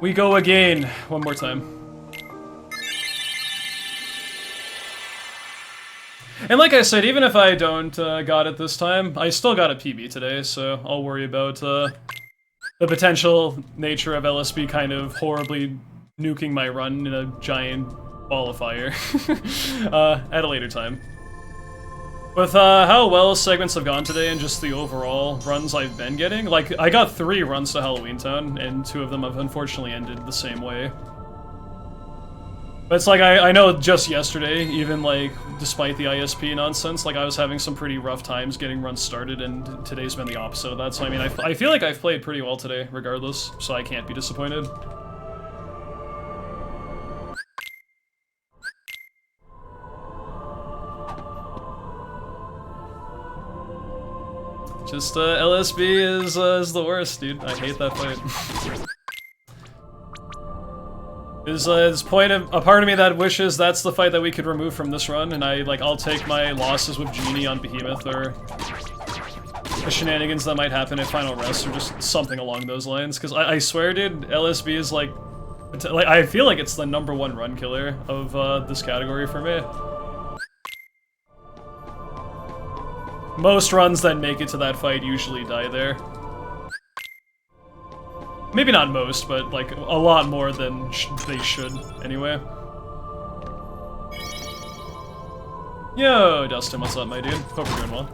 We go again. One more time. And like I said, even if I don't got it this time, I still got a PB today, so I'll worry about the potential nature of LSB kind of horribly nuking my run in a giant ball of fire at a later time. With how well segments have gone today and just the overall runs I've been getting, like, I got 3 runs to Halloween Town, and 2 of them have unfortunately ended the same way. But it's like, I know just yesterday, even, like, despite the ISP nonsense, like, I was having some pretty rough times getting runs started, and today's been the opposite of that, so I mean, I feel like I've played pretty well today, regardless, so I can't be disappointed. Just, LSB is the worst, dude. I hate that fight. There's a part of me that wishes that's the fight that we could remove from this run, and I'll take my losses with Genie on Behemoth, or the shenanigans that might happen at Final Rest, or just something along those lines, because I swear, dude, LSB is like, I feel like it's the #1 run killer of this category for me. Most runs that make it to that fight usually die there. Maybe not most, but like a lot more than they should, anyway. Yo, Dustin, what's up, my dude? Hope you're doing well.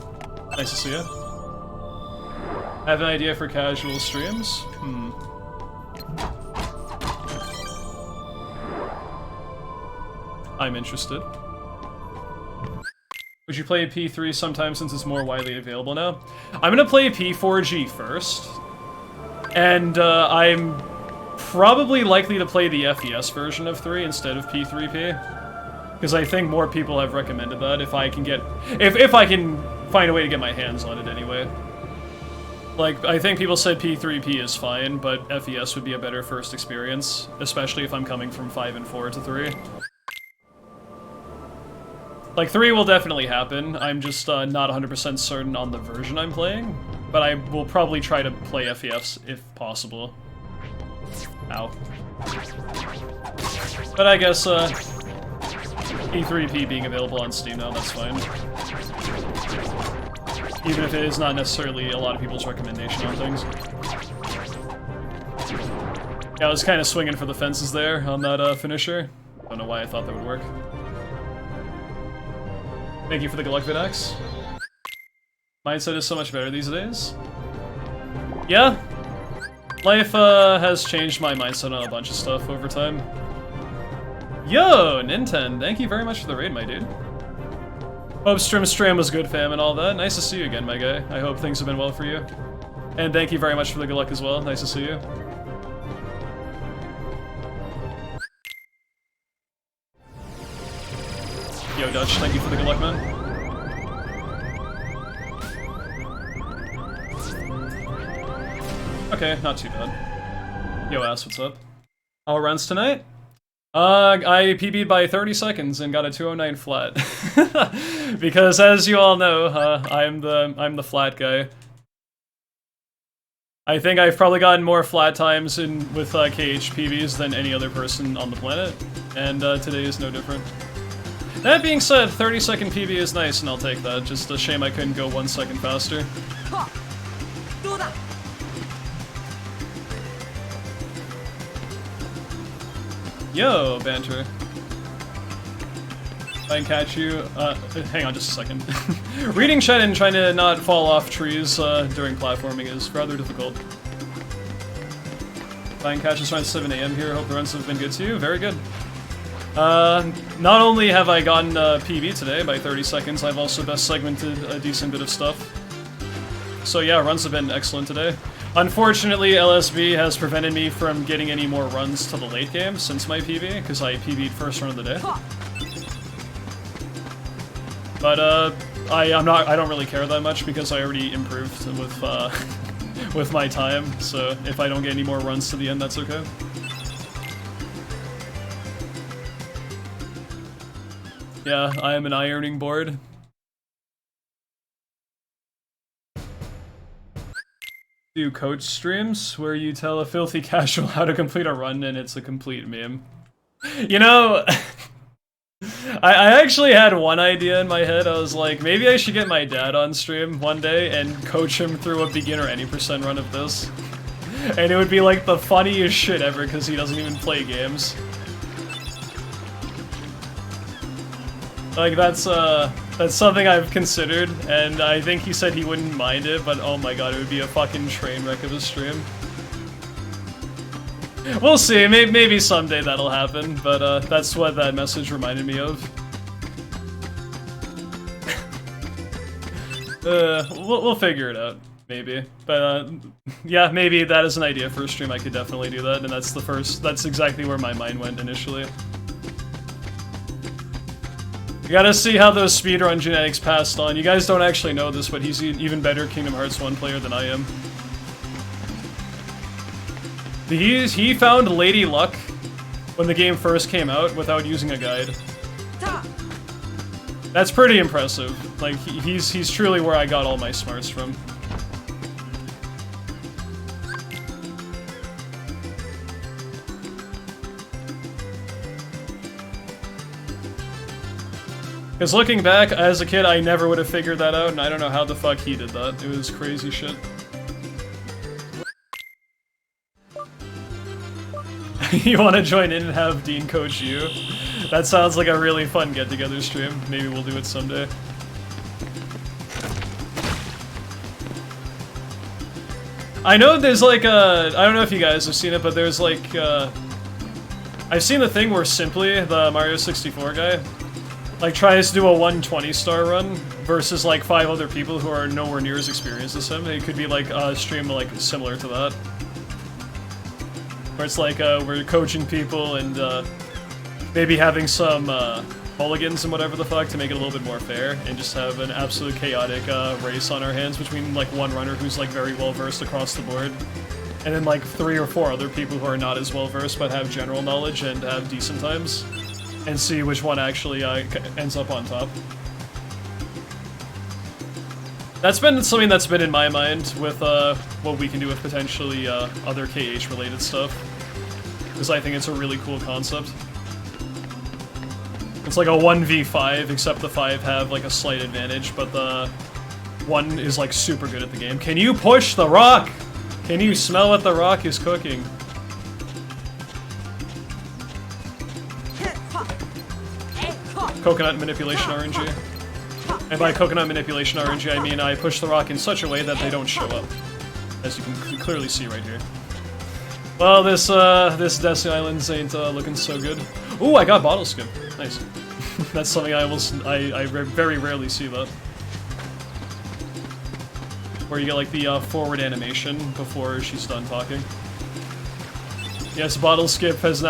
Nice to see you. Have an idea for casual streams? I'm interested. Would you play P3 sometime since it's more widely available now? I'm gonna play P4G first. And I'm probably likely to play the FES version of 3 instead of P3P. Because I think more people have recommended that if I can get... If I can find a way to get my hands on it anyway. Like, I think people said P3P is fine, but FES would be a better first experience. Especially if I'm coming from 5 and 4 to 3. Like, 3 will definitely happen, I'm just not 100% certain on the version I'm playing, but I will probably try to play FES if possible. Ow. But I guess, E3P being available on Steam now, that's fine. Even if it is not necessarily a lot of people's recommendation on things. Yeah, I was kind of swinging for the fences there on that finisher. Don't know why I thought that would work. Thank you for the Gluck Vidax. Mindset is so much better these days. Yeah. Life has changed my mindset on a bunch of stuff over time. Yo, Ninten, thank you very much for the raid, my dude. Hope Strim was good, fam, and all that. Nice to see you again, my guy. I hope things have been well for you. And thank you very much for the good luck as well. Nice to see you. Yo, Dutch, thank you for the good luck, man. Okay, not too bad. Yo, ass, what's up? All runs tonight? I PB'd by 30 seconds and got a 209 flat. Because as you all know, I'm the flat guy. I think I've probably gotten more flat times with KH PBs than any other person on the planet, and today is no different. That being said, 30-second PB is nice, and I'll take that. Just a shame I couldn't go 1 second faster. Yo, banter. If I can catch you, hang on just a second. Reading chat and trying to not fall off trees during platforming is rather difficult. If I can catch us around 7 AM here, hope the runs have been good to you. Very good. Not only have I gotten PB today by 30 seconds, I've also best segmented a decent bit of stuff. So yeah, runs have been excellent today. Unfortunately, LSB has prevented me from getting any more runs to the late game since my PB, because I PB'd first run of the day. But I don't really care that much because I already improved with with my time, so if I don't get any more runs to the end, that's okay. Yeah, I am an ironing board. do coach streams where you tell a filthy casual how to complete a run and it's a complete meme. You know, I actually had one idea in my head. I was like, maybe I should get my dad on stream one day and coach him through a beginner any percent run of this. And it would be like the funniest shit ever because he doesn't even play games. Like that's something I've considered, and I think he said he wouldn't mind it, but oh my god, it would be a fucking train wreck of a stream. We'll see, maybe someday that'll happen, but that's what that message reminded me of. We'll figure it out, maybe. But yeah, maybe that is an idea for a stream. I could definitely do that, and that's exactly where my mind went initially. You gotta see how those speedrun genetics passed on. You guys don't actually know this, but he's an even better Kingdom Hearts 1 player than I am. He found Lady Luck when the game first came out without using a guide. That's pretty impressive. Like, he's truly where I got all my smarts from. Because looking back, as a kid, I never would have figured that out, and I don't know how the fuck he did that. It was crazy shit. You want to join in and have Dean coach you? That sounds like a really fun get-together stream. Maybe we'll do it someday. I know there's like a... I don't know if you guys have seen it, but there's like... I've seen the thing where Simply, the Mario 64 guy, like tries to do a 120 star run versus like 5 other people who are nowhere near as experienced as him. It could be like a stream like similar to that. Where it's like we're coaching people and maybe having some mulligans and whatever the fuck to make it a little bit more fair and just have an absolute chaotic race on our hands between like one runner who's like very well versed across the board and then like 3 or 4 other people who are not as well versed but have general knowledge and have decent times. And see which one actually ends up on top. That's been something that's been in my mind with what we can do with potentially other KH-related stuff. Because I think it's a really cool concept. It's like a 1v5, except the 5 have like a slight advantage, but the 1 is like super good at the game. Can you push the rock? Can you smell what the rock is cooking? Coconut manipulation RNG. And by coconut manipulation RNG, I mean I push the rock in such a way that they don't show up. As you can clearly see right here. Well, this Destiny Islands ain't looking so good. Ooh, I got bottle skip. Nice. That's something I very rarely see that. Where you get like the forward animation before she's done talking. Yes, Bottle Skip has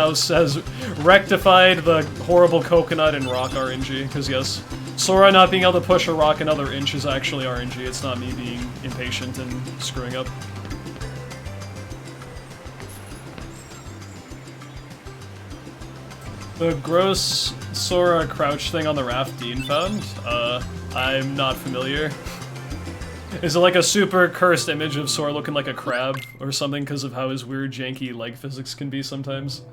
rectified the horrible coconut and rock RNG, because yes, Sora not being able to push a rock another inch is actually RNG, it's not me being impatient and screwing up. The gross Sora crouch thing on the raft Dean found? I'm not familiar. Is it like a super cursed image of Sora looking like a crab or something because of how his weird janky leg physics can be sometimes?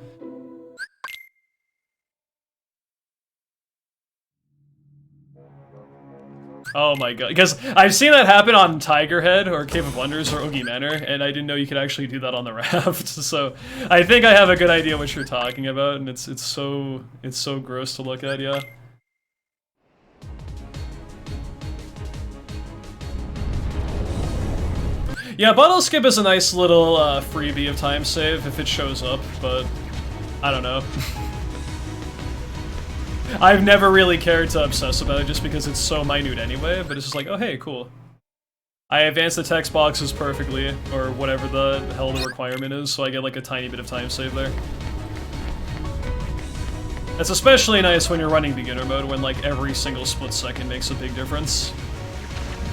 Oh my god, because I've seen that happen on Tiger Head or Cave of Wonders or Oogie Manor, and I didn't know you could actually do that on the raft, so I think I have a good idea what you're talking about, and it's so gross to look at, yeah. Yeah, Bottle Skip is a nice little freebie of time save if it shows up, but I don't know. I've never really cared to obsess about it just because it's so minute anyway, but it's just like, oh hey, cool. I advanced the text boxes perfectly, or whatever the hell the requirement is, so I get like a tiny bit of time save there. It's especially nice when you're running beginner mode when like every single split second makes a big difference.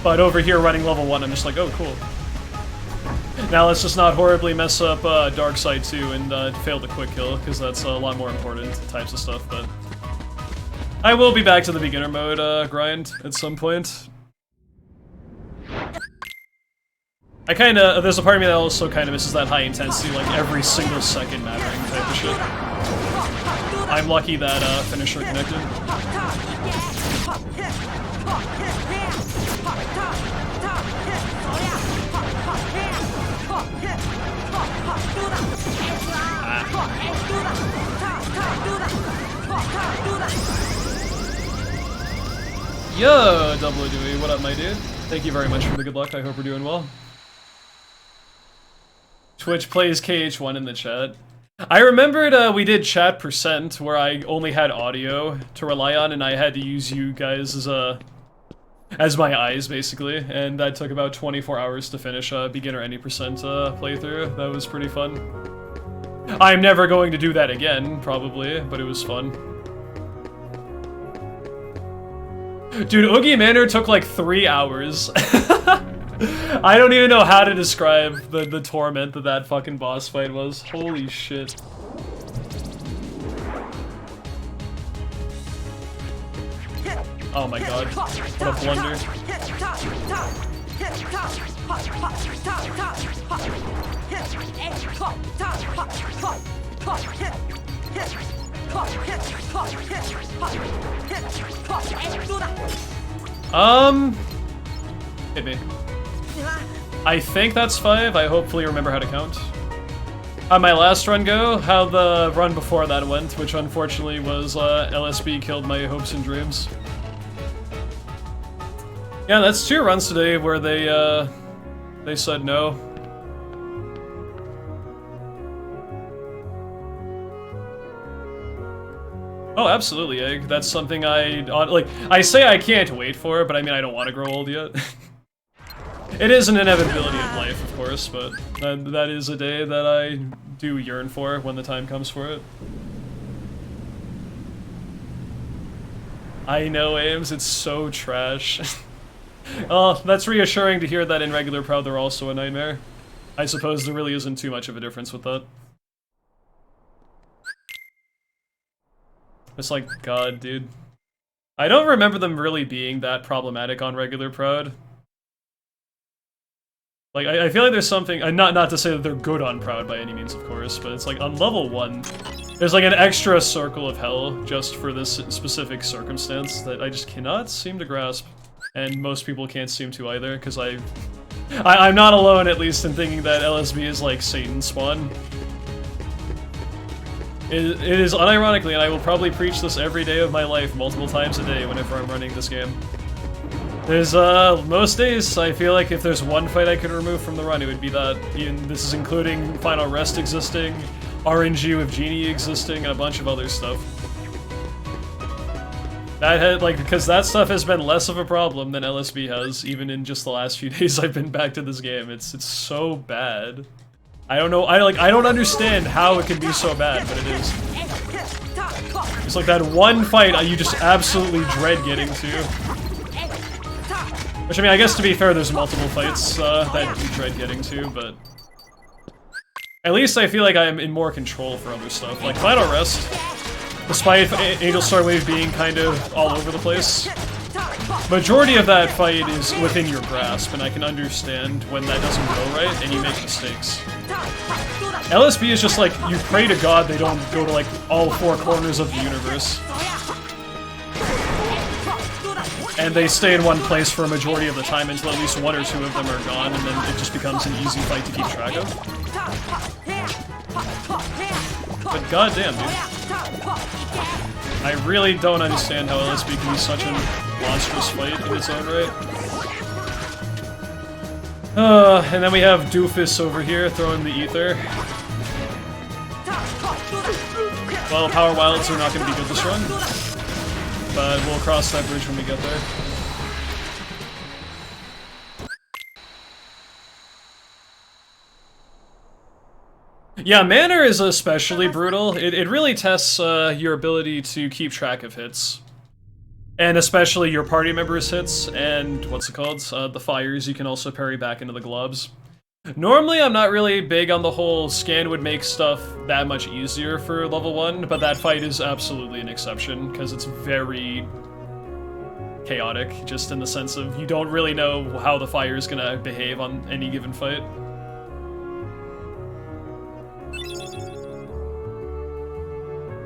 But over here running level 1, I'm just like, oh cool. Now let's just not horribly mess up Dark Side 2 and fail the quick kill, because that's a lot more important types of stuff, but... I will be back to the beginner mode grind at some point. I kinda, there's a part of me that also kinda misses that high intensity, like every single second mattering type of shit. I'm lucky that finisher connected. Yo, Double Dewey, what up, my dude? Thank you very much for the good luck. I hope we're doing well. Twitch plays KH1 in the chat. I remembered we did chat percent where I only had audio to rely on, and I had to use you guys as my eyes basically, and that took about 24 hours to finish a beginner any percent playthrough. That was pretty fun. I'm never going to do that again, probably, but it was fun. Dude, Oogie Manor took like 3 hours. I don't even know how to describe the torment that fucking boss fight was. Holy shit. Oh my god, what a blunder. Hit me. I think that's 5. I hopefully remember how to count. On my last run go, how the run before that went, which unfortunately was LSB killed my hopes and dreams. Yeah, that's 2 runs today where they said no. Oh, absolutely, Egg. That's something I say I can't wait for, but I mean I don't want to grow old yet. It is an inevitability of life, of course, but that is a day that I do yearn for when the time comes for it. I know, Ames, it's so trash. Oh, that's reassuring to hear that in regular Proud they're also a nightmare. I suppose there really isn't too much of a difference with that. It's like, God, dude. I don't remember them really being that problematic on regular Proud. Like, I feel like there's something, not to say that they're good on Proud by any means, of course, but it's like, on level 1, there's like an extra circle of hell just for this specific circumstance that I just cannot seem to grasp. And most people can't seem to either, because I'm not alone, at least, in thinking that LSB is like Satan's spawn. It is unironically, and I will probably preach this every day of my life, multiple times a day, whenever I'm running this game. There's, most days, I feel like if there's one fight I could remove from the run, it would be that. This is including Final Rest existing, RNG with Genie existing, and a bunch of other stuff. That had, like, because that stuff has been less of a problem than LSB has, even in just the last few days I've been back to this game. It's so bad. I don't know, I don't understand how it can be so bad, but it is. It's like that one fight you just absolutely dread getting to. Which, I mean, I guess to be fair, there's multiple fights that you dread getting to, but... At least I feel like I'm in more control for other stuff. Like, Final Rest, despite Angel Star Wave being kind of all over the place, majority of that fight is within your grasp, and I can understand when that doesn't go right, and you make mistakes. LSB is just like, you pray to God they don't go to, like, all 4 corners of the universe. And they stay in one place for a majority of the time until at least 1 or 2 of them are gone, and then it just becomes an easy fight to keep track of. But goddamn, dude. I really don't understand how LSB can be such a monstrous fight in its own right. And then we have Doofus over here throwing the ether. Well, Power Wilds are not going to be good this run, but we'll cross that bridge when we get there. Yeah, Manor is especially brutal. It really tests your ability to keep track of hits. And especially your party members' hits, and what's it called? The fires you can also parry back into the globs. Normally I'm not really big on the whole scan would make stuff that much easier for level 1, but that fight is absolutely an exception, because it's very... chaotic, just in the sense of you don't really know how the fire is gonna behave on any given fight.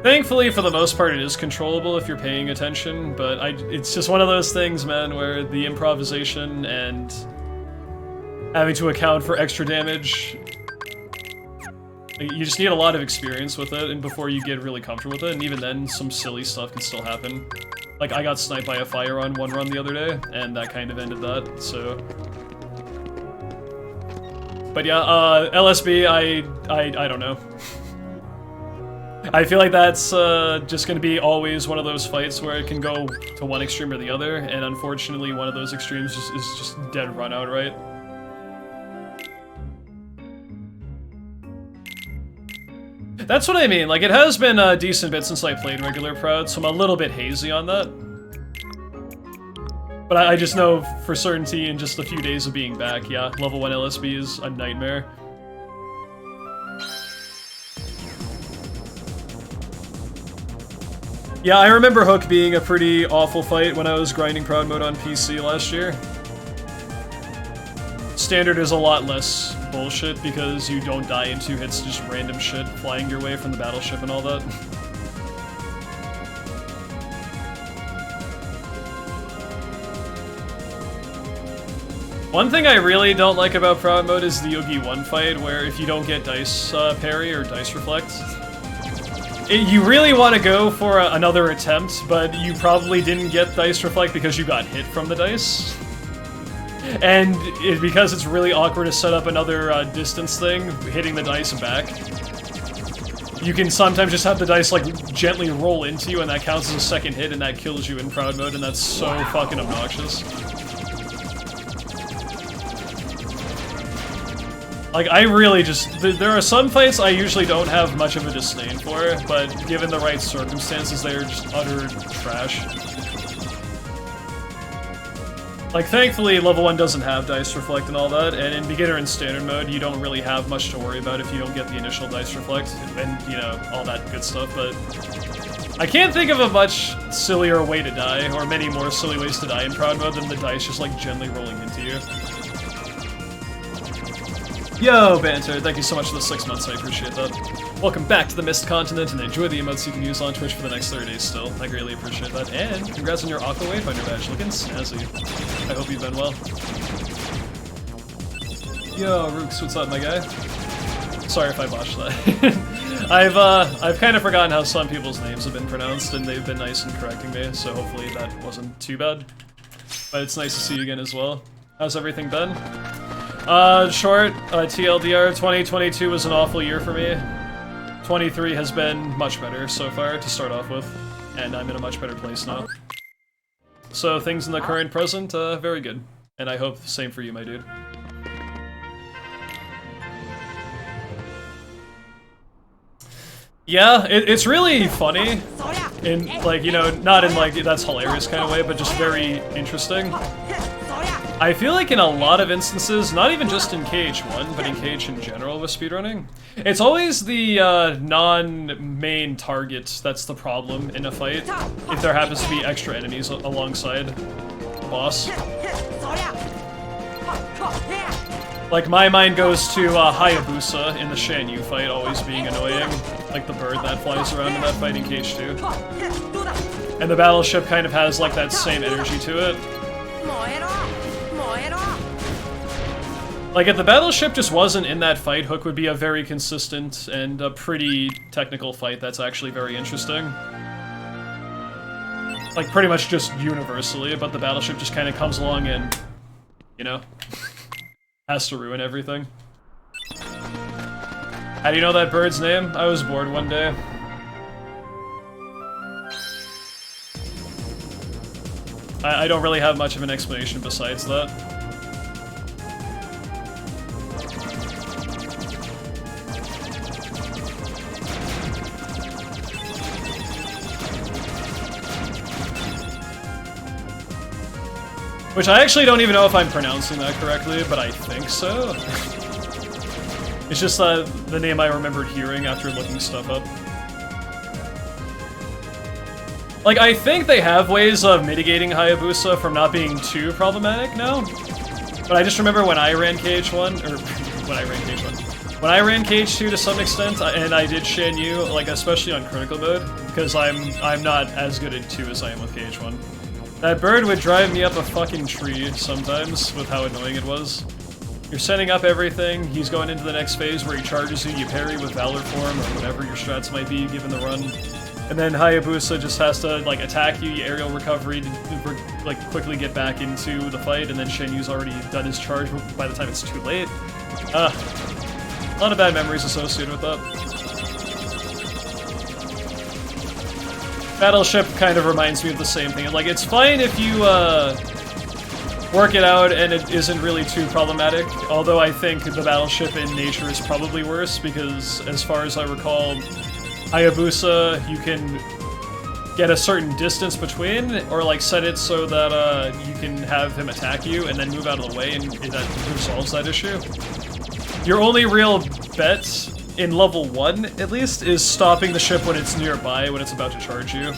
Thankfully, for the most part, it is controllable if you're paying attention, but it's just one of those things, man, where the improvisation and having to account for extra damage, you just need a lot of experience with it and before you get really comfortable with it, and even then, some silly stuff can still happen. Like, I got sniped by a fire on one run the other day, and that kind of ended that, so... But yeah, LSB, I don't know. I feel like that's just gonna be always one of those fights where it can go to one extreme or the other, and unfortunately one of those extremes is just dead run outright. That's what I mean, like, it has been a decent bit since I played regular Proud, so I'm a little bit hazy on that. But I just know for certainty in just a few days of being back, yeah, level 1 LSB is a nightmare. Yeah, I remember Hook being a pretty awful fight when I was grinding Proud Mode on PC last year. Standard is a lot less bullshit because you don't die in 2 hits to just random shit flying your way from the battleship and all that. One thing I really don't like about Proud Mode is the Yugi 1 fight, where if you don't get dice parry or dice reflect, you really want to go for another attempt, but you probably didn't get dice reflect because you got hit from the dice. And because it's really awkward to set up another distance thing, hitting the dice back, you can sometimes just have the dice like gently roll into you and that counts as a second hit and that kills you in Proud Mode, and that's so fucking obnoxious. Like, I really just... There are some fights I usually don't have much of a disdain for, but given the right circumstances, they are just utter trash. Like, thankfully, level 1 doesn't have dice reflect and all that, and in beginner and standard mode, you don't really have much to worry about if you don't get the initial dice reflect, and, you know, all that good stuff, but... I can't think of a much sillier way to die, or many more silly ways to die in Proud Mode than the dice just, like, gently rolling into you. Yo, Banter, thank you so much for the 6 months, I appreciate that. Welcome back to the Mist Continent, and enjoy the emotes you can use on Twitch for the next 30 days still. I greatly appreciate that, and congrats on your Aqua Wayfinder badge, looking snazzy. I hope you've been well. Yo, Rooks, what's up, my guy? Sorry if I botched that. I've kind of forgotten how some people's names have been pronounced, and they've been nice in correcting me, so hopefully that wasn't too bad. But it's nice to see you again as well. How's everything been? Short, TLDR, 2022 was an awful year for me. 23 has been much better so far to start off with, and I'm in a much better place now. So things in the current present, very good. And I hope the same for you, my dude. Yeah, it's really funny. In, like, you know, not in, like, that's hilarious kind of way, but just very interesting. I feel like in a lot of instances, not even just in KH1, but in KH in general with speedrunning, it's always the non-main target that's the problem in a fight, if there happens to be extra enemies alongside the boss. Like, my mind goes to Hayabusa in the Shan Yu fight always being annoying, like the bird that flies around in that fight in KH2. And the battleship kind of has like that same energy to it. Like, if the battleship just wasn't in that fight, Hook would be a very consistent and a pretty technical fight that's actually very interesting. Like, pretty much just universally, but the battleship just kind of comes along and, you know, has to ruin everything. How do you know that bird's name? I was bored one day. I don't really have much of an explanation besides that. Which I actually don't even know if I'm pronouncing that correctly, but I think so. It's just the name I remembered hearing after looking stuff up. Like, I think they have ways of mitigating Hayabusa from not being too problematic now. But I just remember when I ran KH1, or when I ran KH1. When I ran KH2 to some extent, and I did Shan Yu, like, especially on critical mode, because I'm not as good at 2 as I am with KH1. That bird would drive me up a fucking tree sometimes with how annoying it was. You're setting up everything, he's going into the next phase where he charges you, you parry with Valor Form or whatever your strats might be given the run. And then Hayabusa just has to, like, attack you, aerial recovery, to, like, quickly get back into the fight, and then Shan Yu's already done his charge by the time it's too late. A lot of bad memories associated with that. Battleship kind of reminds me of the same thing. Like, it's fine if you, work it out and it isn't really too problematic, although I think the Battleship in nature is probably worse, because as far as I recall, Hayabusa, you can get a certain distance between, or like set it so that you can have him attack you and then move out of the way, and that resolves that issue. Your only real bet in level 1, at least, is stopping the ship when it's nearby, when it's about to charge you.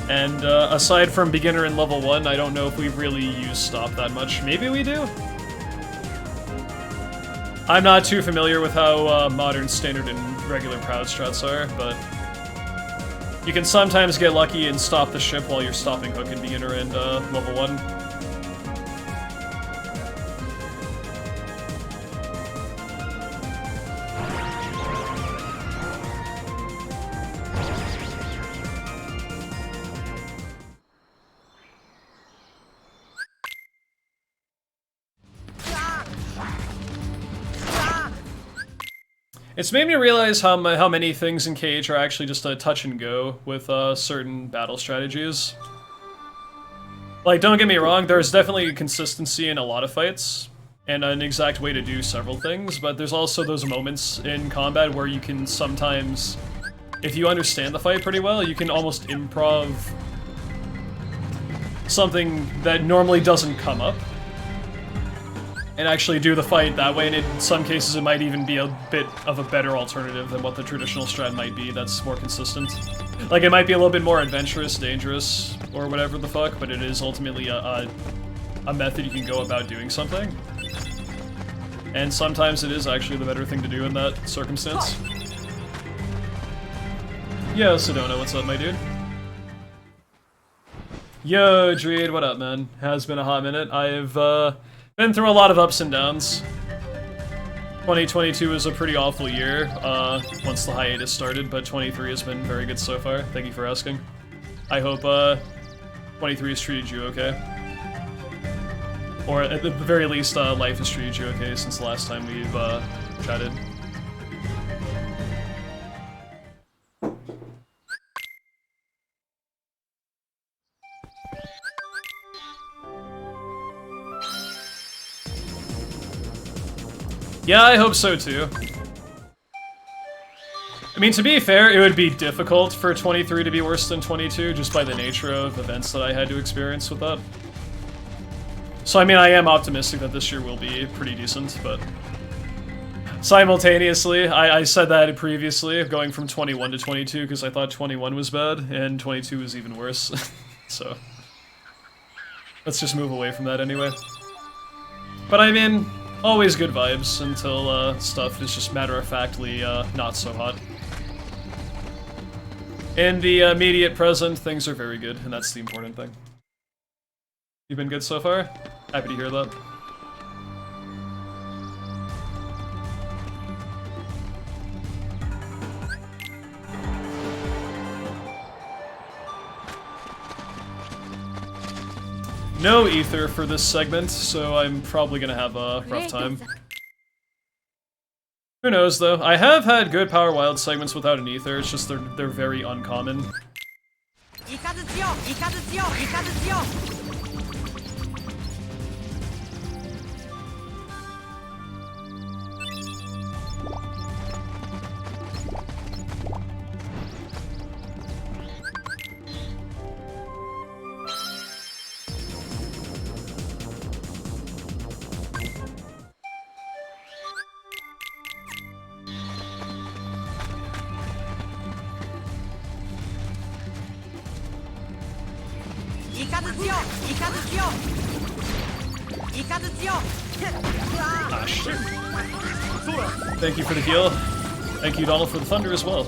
And aside from beginner in level 1, I don't know if we really use stop that much. Maybe we do? I'm not too familiar with how modern, standard, and regular proud strats are, but you can sometimes get lucky and stop the ship while you're stopping hook in beginner and level 1. It's made me realize how many things in KH are actually just a touch and go with certain battle strategies. Like, don't get me wrong, there's definitely consistency in a lot of fights, and an exact way to do several things, but there's also those moments in combat where you can sometimes, if you understand the fight pretty well, you can almost improv something that normally doesn't come up, and actually do the fight that way, and in some cases it might even be a bit of a better alternative than what the traditional strat might be that's more consistent. Like, it might be a little bit more adventurous, dangerous, or whatever the fuck, but it is ultimately a method you can go about doing something. And sometimes it is actually the better thing to do in that circumstance. Yo, Sedona, what's up, my dude? Yo, Dreed, what up, man? Has been a hot minute. I've, been through a lot of ups and downs. 2022 was a pretty awful year, once the hiatus started, but 23 has been very good so far. Thank you for asking. I hope, 23 has treated you okay. Or at the very least, life has treated you okay since the last time we've, chatted. Yeah, I hope so too. I mean, to be fair, it would be difficult for 23 to be worse than 22, just by the nature of events that I had to experience with that. So, I mean, I am optimistic that this year will be pretty decent, but simultaneously, I said that previously, going from 21 to 22, because I thought 21 was bad, and 22 was even worse. So, let's just move away from that anyway. But I mean, always good vibes until stuff is just matter-of-factly not so hot. In the immediate present, things are very good, and that's the important thing. You've been good so far? Happy to hear that. No ether for this segment, so I'm probably gonna have a rough time. Who knows, though? I have had good Power Wild segments without an ether, it's just they're very uncommon. Ah, shit. Thank you for the heal. Thank you, Donald, for the thunder as well.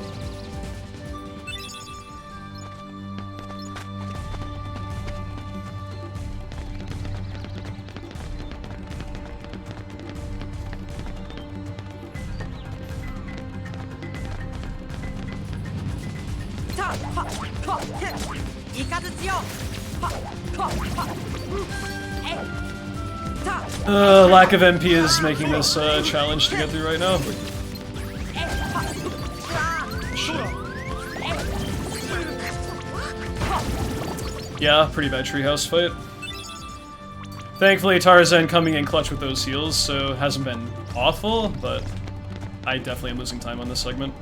Lack of MP is making this challenge to get through right now. Yeah, pretty bad treehouse fight. Thankfully, Tarzan coming in clutch with those heals, so hasn't been awful, but I definitely am losing time on this segment.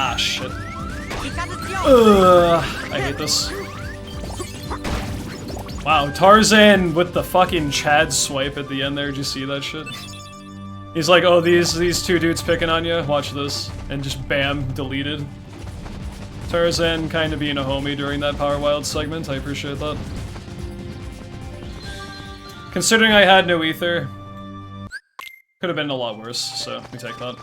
Ah, shit. I hate this. Wow, Tarzan with the fucking Chad swipe at the end there, did you see that shit? He's like, oh, these two dudes picking on you, watch this. And just bam, deleted. Tarzan kind of being a homie during that Power Wild segment, I appreciate that. Considering I had no ether, could have been a lot worse, so we take that.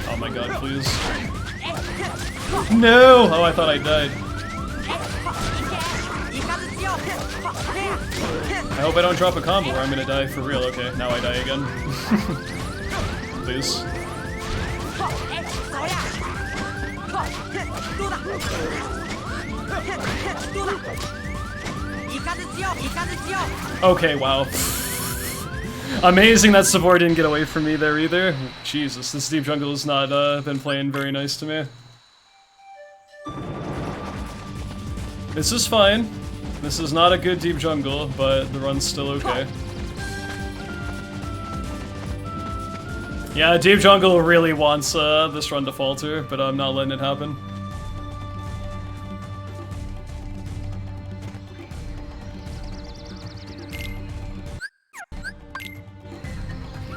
Oh my god, please. No! Oh, I thought I died. I hope I don't drop a combo or I'm gonna die for real. Okay, now I die again. Please. Okay, wow. Amazing that Sabor didn't get away from me there either. Jesus, this deep jungle has not been playing very nice to me. This is fine. This is not a good deep jungle, but the run's still okay. Yeah, deep jungle really wants this run to falter, but I'm not letting it happen.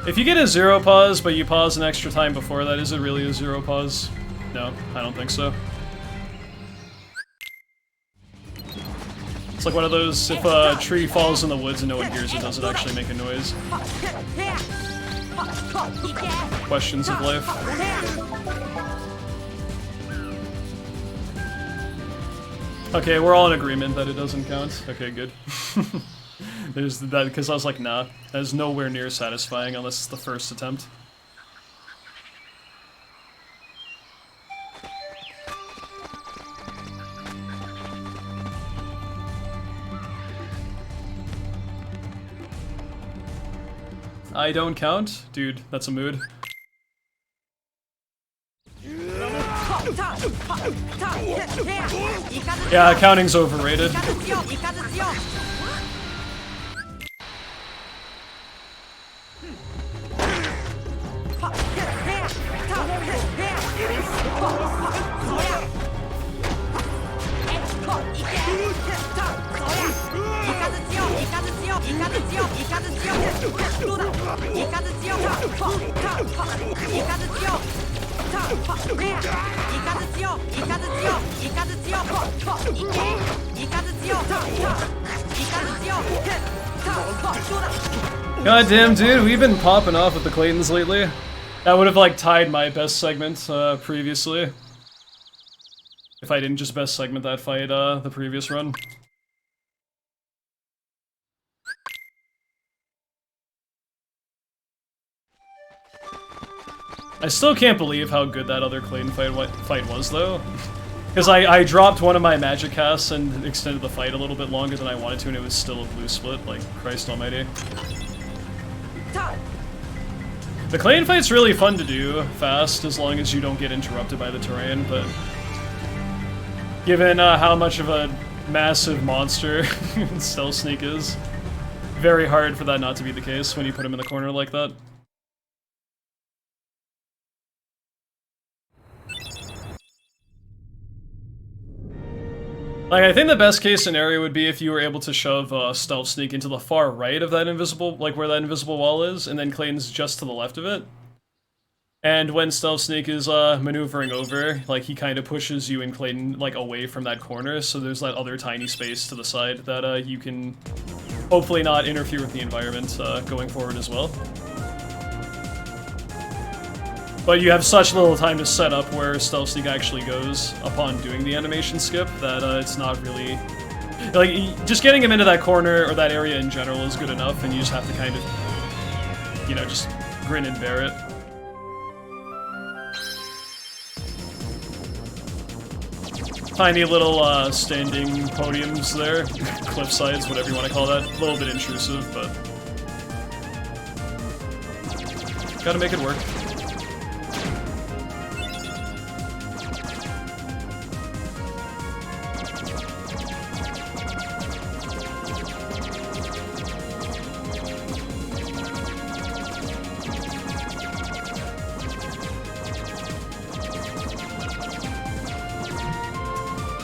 If you get a 0 pause, but you pause an extra time before that, is it really a 0 pause? No, I don't think so. It's like one of those, if a tree falls in the woods and no one hears it, does it actually make a noise? Questions of life. Okay, we're all in agreement that it doesn't count. Okay, good. There's that, because I was like, nah, that is nowhere near satisfying unless it's the first attempt. I don't count? Dude, that's a mood. Yeah, counting's overrated. God damn, dude, we've been popping off with the Claytons lately. That would have, like, tied my best segment, previously. If I didn't just best segment that fight, the previous run. I still can't believe how good that other Clayton fight was, though. Because I dropped one of my magic casts and extended the fight a little bit longer than I wanted to, and it was still a blue split, like, Christ almighty. The Clane fight's really fun to do fast, as long as you don't get interrupted by the terrain, but given how much of a massive monster Stealth Sneak is, very hard for that not to be the case when you put him in the corner like that. Like, I think the best case scenario would be if you were able to shove Stealth Sneak into the far right of that invisible, like where that invisible wall is, and then Clayton's just to the left of it. And when Stealth Sneak is maneuvering over, like, he kind of pushes you and Clayton, like, away from that corner, so there's that other tiny space to the side that you can hopefully not interfere with the environment going forward as well. But you have such little time to set up where Stealth Sneak actually goes upon doing the animation skip that it's not really... Like, just getting him into that corner, or that area in general, is good enough, and you just have to kind of, you know, just grin and bear it. Tiny little standing podiums there, cliff sides, whatever you want to call that. A little bit intrusive, but gotta make it work.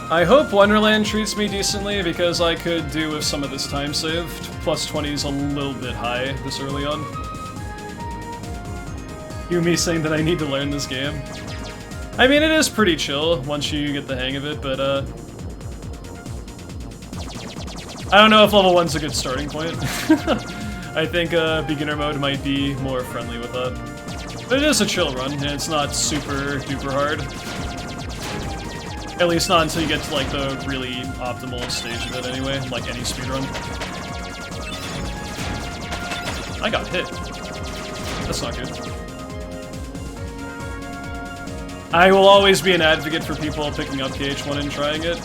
I hope Wonderland treats me decently, because I could do with some of this time saved. Plus 20 is a little bit high this early on. You me saying that I need to learn this game. I mean, it is pretty chill once you get the hang of it, but I don't know if level 1's a good starting point. I think beginner mode might be more friendly with that. But it is a chill run, and it's not super duper hard. At least not until you get to, like, the really optimal stage of it anyway, like any speedrun. I got hit. That's not good. I will always be an advocate for people picking up KH1 and trying it.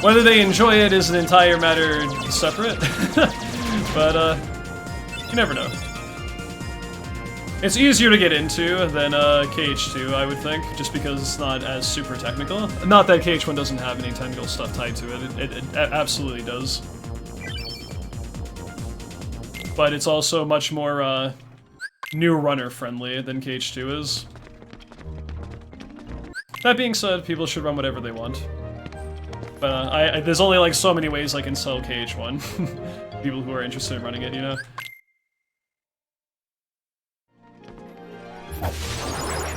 Whether they enjoy it is an entire matter separate, but, you never know. It's easier to get into than KH2, I would think, just because it's not as super technical. Not that KH1 doesn't have any technical stuff tied to it, it absolutely does. But it's also much more new runner friendly than KH2 is. That being said, people should run whatever they want. But there's only like so many ways I can sell KH1. People who are interested in running it, you know?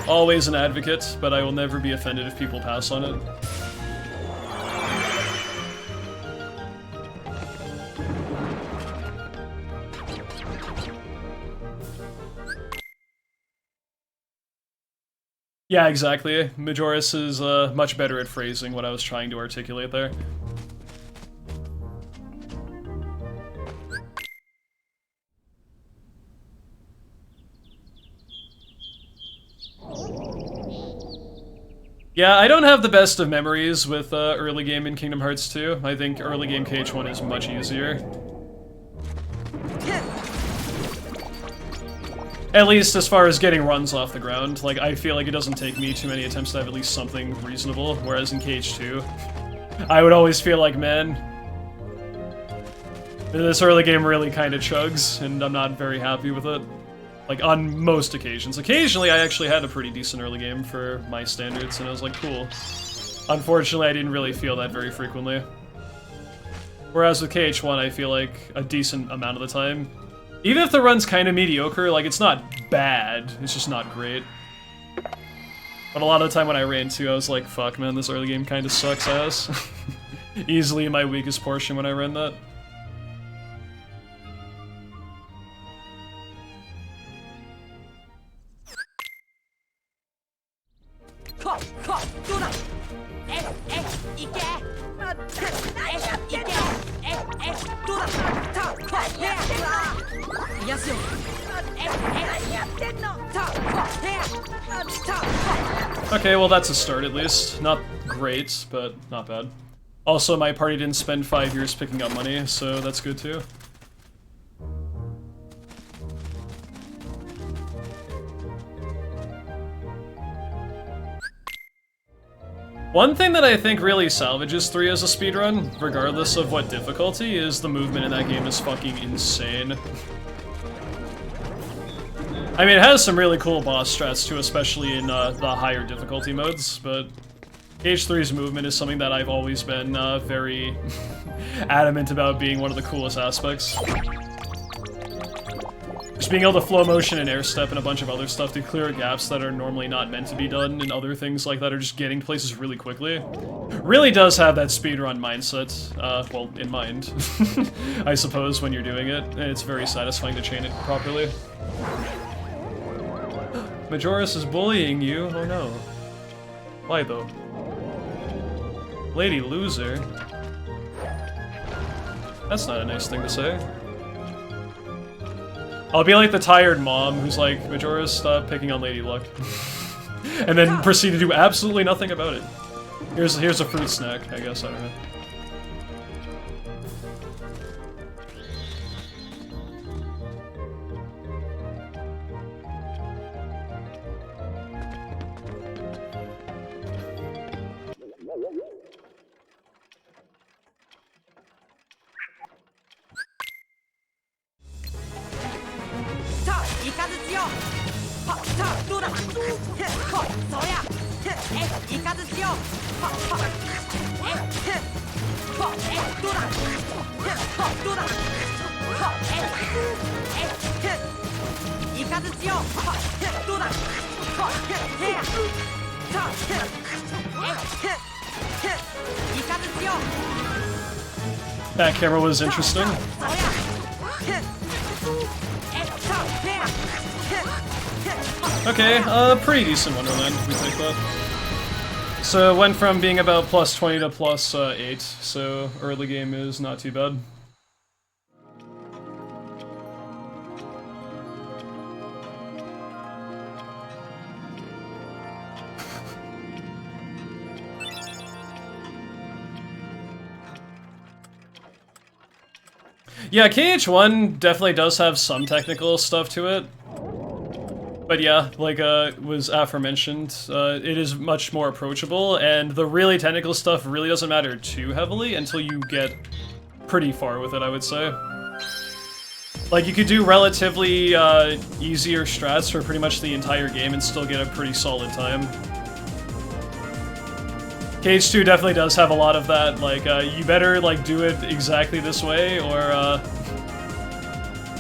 Always an advocate, but I will never be offended if people pass on it. Yeah, exactly. Majoris is much better at phrasing what I was trying to articulate there. Yeah, I don't have the best of memories with early game in Kingdom Hearts 2. I think early game KH1 is much easier. At least as far as getting runs off the ground. Like, I feel like it doesn't take me too many attempts to have at least something reasonable, whereas in KH2, I would always feel like, man, this early game really kind of chugs, and I'm not very happy with it. Like, on most occasions. Occasionally, I actually had a pretty decent early game for my standards, and I was like, cool. Unfortunately, I didn't really feel that very frequently. Whereas with KH1, I feel like a decent amount of the time. Even if the run's kind of mediocre, like, it's not bad, it's just not great. But a lot of the time when I ran 2, I was like, fuck man, this early game kind of sucks ass. Easily my weakest portion when I ran that. Okay, well that's a start at least. Not great, but not bad. Also, my party didn't spend 5 years picking up money, so that's good too. One thing that I think really salvages 3 as a speedrun, regardless of what difficulty, is the movement in that game is fucking insane. I mean, it has some really cool boss strats too, especially in the higher difficulty modes, but KH3's movement is something that I've always been very adamant about being one of the coolest aspects. Just being able to flow motion and air step and a bunch of other stuff to clear gaps that are normally not meant to be done, and other things like that are just getting places really quickly. Really does have that speedrun mindset, well, in mind, I suppose, when you're doing it, and it's very satisfying to chain it properly. Majoris is bullying you? Oh no. Why though? Lady loser? That's not a nice thing to say. I'll be like the tired mom who's like, Majoris, stop picking on Lady Luck. And then proceed to do absolutely nothing about it. Here's a fruit snack, I guess, I don't know. That camera was interesting. Okay, pretty decent Wonderland, if we take that. So it went from being about plus 20 to plus 8, so early game is not too bad. Yeah, KH1 definitely does have some technical stuff to it. But yeah, like was aforementioned, it is much more approachable, and the really technical stuff really doesn't matter too heavily until you get pretty far with it, I would say. Like, you could do relatively easier strats for pretty much the entire game and still get a pretty solid time. KH2 definitely does have a lot of that, like, you better, like, do it exactly this way, or,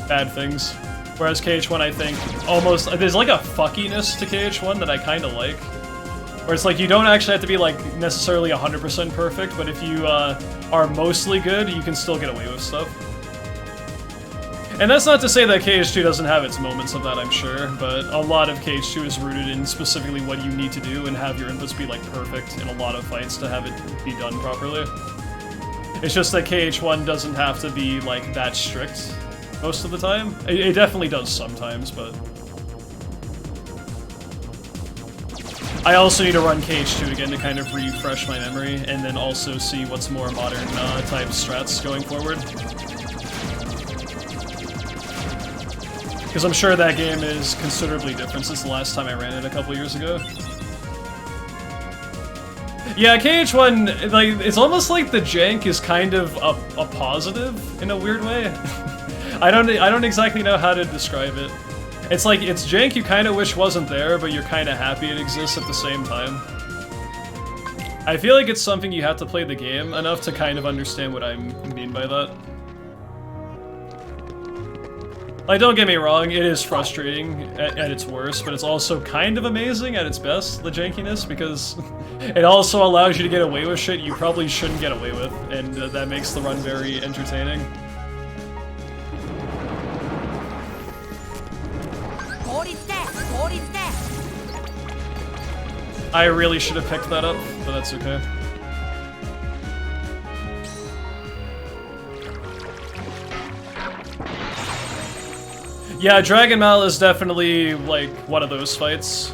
bad things. Whereas KH1, I think, almost, there's like a fuckiness to KH1 that I kinda like. Where it's like, you don't actually have to be, like, necessarily 100% perfect, but if you, are mostly good, you can still get away with stuff. And that's not to say that KH2 doesn't have its moments of that, I'm sure, but a lot of KH2 is rooted in specifically what you need to do and have your inputs be, like, perfect in a lot of fights to have it be done properly. It's just that KH1 doesn't have to be, like, that strict most of the time. It definitely does sometimes, but... I also need to run KH2 again to kind of refresh my memory, and then also see what's more modern type strats going forward. Because I'm sure that game is considerably different since the last time I ran it a couple years ago. Yeah, KH1, like, it's almost like the jank is kind of a positive in a weird way. I don't exactly know how to describe it. It's like, it's jank you kind of wish wasn't there, but you're kind of happy it exists at the same time. I feel like it's something you have to play the game enough to kind of understand what I mean by that. Like, don't get me wrong, it is frustrating at its worst, but it's also kind of amazing at its best, the jankiness, because it also allows you to get away with shit you probably shouldn't get away with, and that makes the run very entertaining. I really should have picked that up, but that's okay. Yeah, Dragon Mal is definitely, like, one of those fights.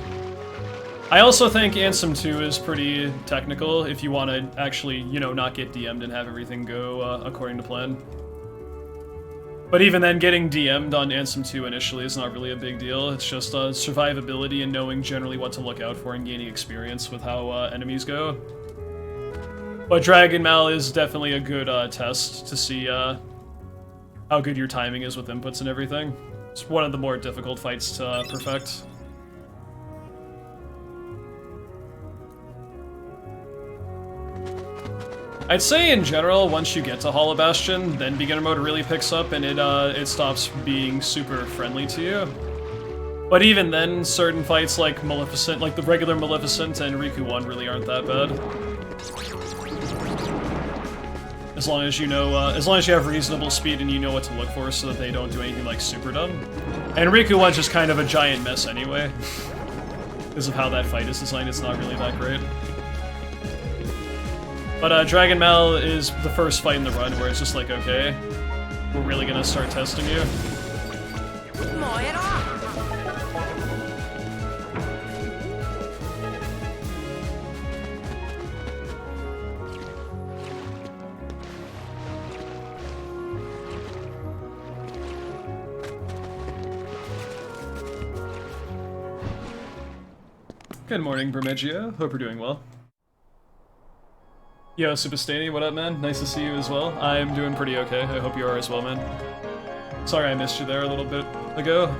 I also think Ansem 2 is pretty technical if you want to actually, you know, not get DM'd and have everything go according to plan. But even then, getting DM'd on Ansem 2 initially is not really a big deal. It's just survivability and knowing generally what to look out for and gaining experience with how enemies go. But Dragon Mal is definitely a good test to see how good your timing is with inputs and everything. It's one of the more difficult fights to perfect. I'd say in general, once you get to Hollow Bastion, then beginner mode really picks up and it stops being super friendly to you. But even then, certain fights like Maleficent, like the regular Maleficent and Riku 1 really aren't that bad. As long as you know, as long as you have reasonable speed and you know what to look for so that they don't do anything like super dumb. And Riku 1's just kind of a giant mess anyway. Because of how that fight is designed, it's not really that great. But Dragon Mal is the first fight in the run where it's just like, okay, we're really gonna start testing you. Good morning, Bermegia. Hope you're doing well. Yo, Supastani, what up, man? Nice to see you as well. I'm doing pretty okay. I hope you are as well, man. Sorry I missed you there a little bit ago.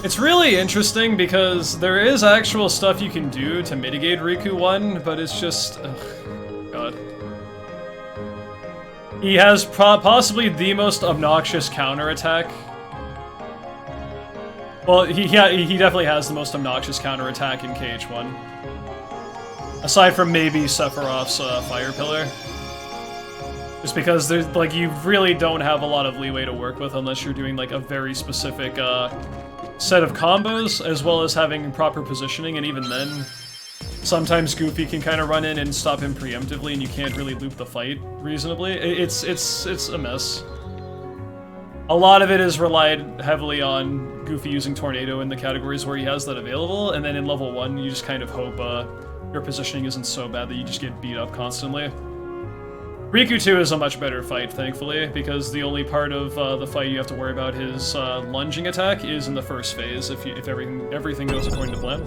It's really interesting because there is actual stuff you can do to mitigate Riku 1, but it's just... ugh, God. He has possibly the most obnoxious counterattack. Well, he definitely has the most obnoxious counterattack in KH1. Aside from maybe Sephiroth's Fire Pillar. Just because there's, like, you really don't have a lot of leeway to work with unless you're doing, like, a very specific, set of combos, as well as having proper positioning, and even then, sometimes Goofy can kind of run in and stop him preemptively, and you can't really loop the fight reasonably. It's a mess. A lot of it is relied heavily on Goofy using Tornado in the categories where he has that available, and then in level 1, you just kind of hope your positioning isn't so bad that you just get beat up constantly. Riku 2 is a much better fight, thankfully, because the only part of the fight you have to worry about his lunging attack is in the first phase, if everything goes according to plan.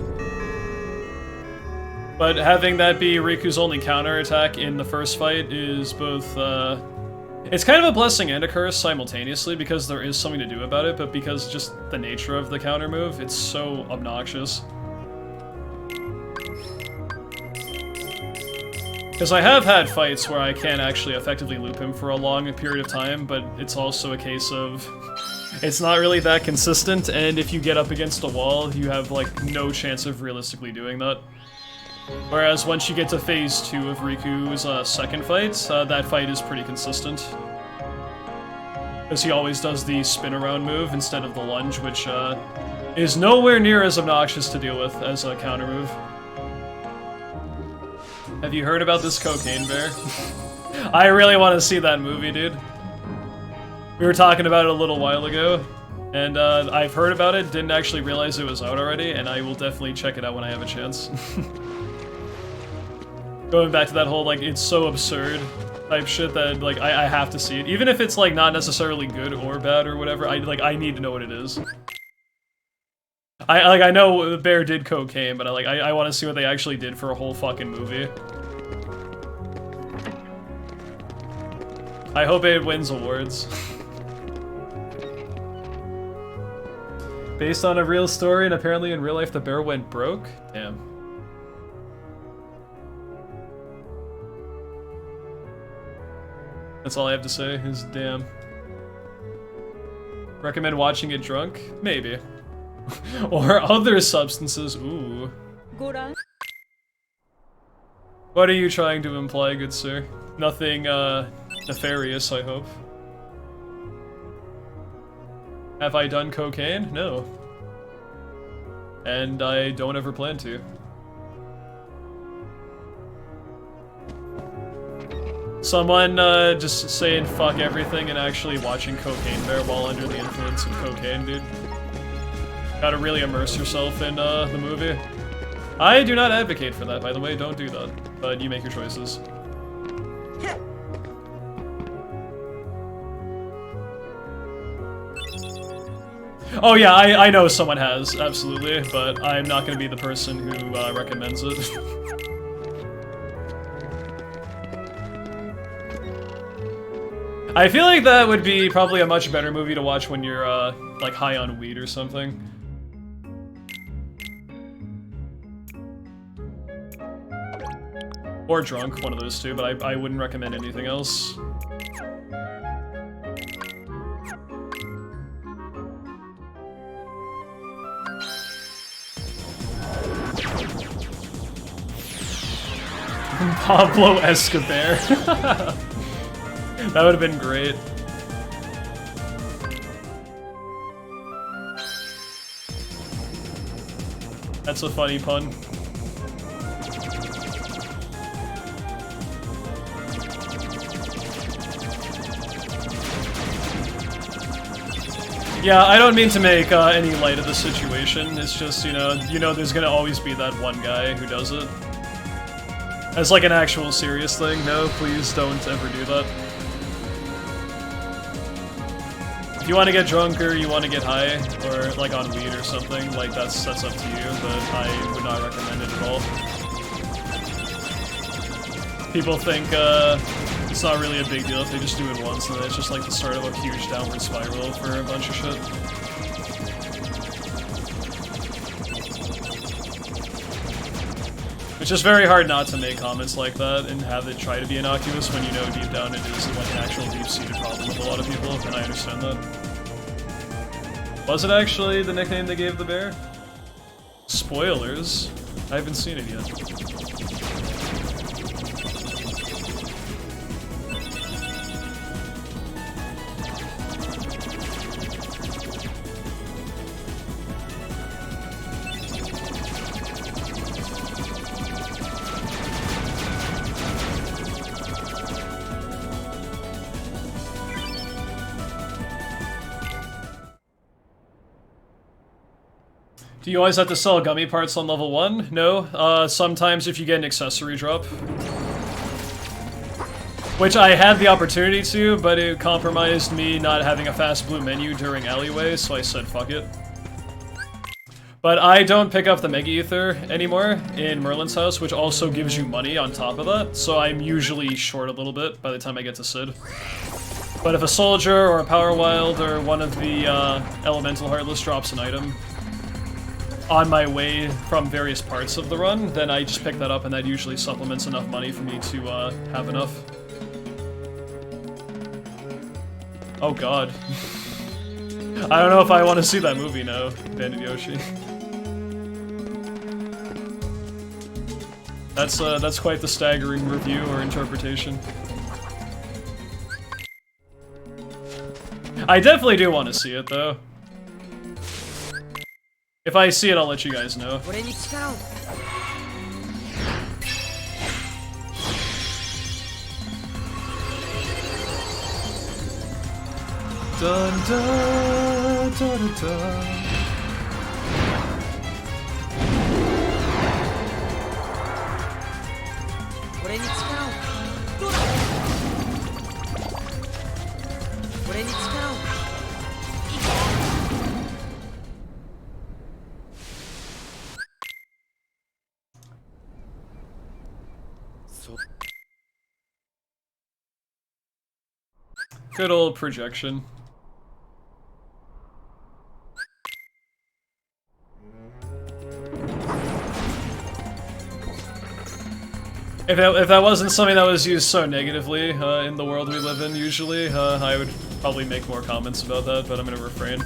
But having that be Riku's only counter attack in the first fight is both, it's kind of a blessing and a curse simultaneously, because there is something to do about it, but because just the nature of the counter move, it's so obnoxious. Because I have had fights where I can actually effectively loop him for a long period of time, but it's also a case of it's not really that consistent, and if you get up against a wall, you have, like, no chance of realistically doing that. Whereas once you get to phase 2 of Riku's second fight, that fight is pretty consistent. Because he always does the spin around move instead of the lunge, which is nowhere near as obnoxious to deal with as a counter move. Have you heard about this cocaine bear? I really want to see that movie, dude. We were talking about it a little while ago, and I've heard about it, didn't actually realize it was out already, and I will definitely check it out when I have a chance. Going back to that whole, like, it's so absurd type shit that, like, I have to see it. Even if it's, like, not necessarily good or bad or whatever, I need to know what it is. I know the bear did cocaine, but I want to see what they actually did for a whole fucking movie. I hope it wins awards. Based on a real story, and apparently in real life the bear went broke? Damn. That's all I have to say, is damn. Recommend watching it drunk? Maybe. Or other substances, ooh. What are you trying to imply, good sir? Nothing, nefarious, I hope. Have I done cocaine? No. And I don't ever plan to. Someone just saying fuck everything and actually watching Cocaine Bear while under the influence of cocaine, dude. Gotta really immerse yourself in the movie. I do not advocate for that, by the way, don't do that. But you make your choices. Oh yeah, I know someone has, absolutely, but I'm not gonna be the person who recommends it. I feel like that would be probably a much better movie to watch when you're, like, high on weed or something. Or drunk, one of those two, but I wouldn't recommend anything else. Pablo Escobar. That would have been great. That's a funny pun. Yeah, I don't mean to make any light of the situation. It's just, you know, there's gonna always be that one guy who does it. As like an actual serious thing, no, please don't ever do that. If you want to get drunk or you want to get high, or like on weed or something, like that's up to you, but I would not recommend it at all. People think it's not really a big deal if they just do it once, and then it's just like the start of a huge downward spiral for a bunch of shit. It's just very hard not to make comments like that and have it try to be innocuous when you know deep down it is like an actual deep-seated problem with a lot of people, and I understand that. Was it actually the nickname they gave the bear? Spoilers? I haven't seen it yet. Do you always have to sell gummy parts on level 1? No. Sometimes if you get an accessory drop. Which I had the opportunity to, but it compromised me not having a fast blue menu during alleyway, so I said fuck it. But I don't pick up the Mega Ether anymore in Merlin's house, which also gives you money on top of that, so I'm usually short a little bit by the time I get to Sid. But if a soldier or a Power Wild or one of the Elemental Heartless drops an item on my way from various parts of the run, then I just pick that up and that usually supplements enough money for me to have enough. Oh god. I don't know if I want to see that movie now, Bandit Yoshi. That's quite the staggering review or interpretation. I definitely do want to see it though. If I see it, I'll let you guys know. Dun dun dun dun. Good old projection. If that wasn't something that was used so negatively in the world we live in usually, I would probably make more comments about that, but I'm gonna refrain.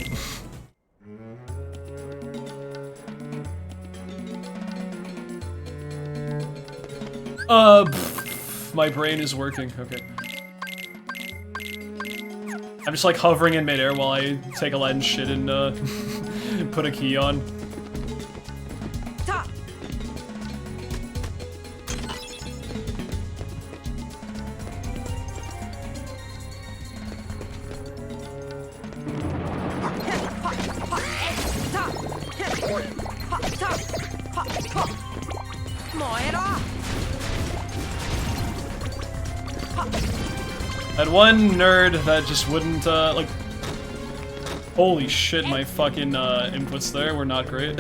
My brain is working, okay. I'm just like hovering in midair while I take a Latin shit and put a key on. That one nerd that just wouldn't, like... Holy shit, my fucking, inputs there were not great.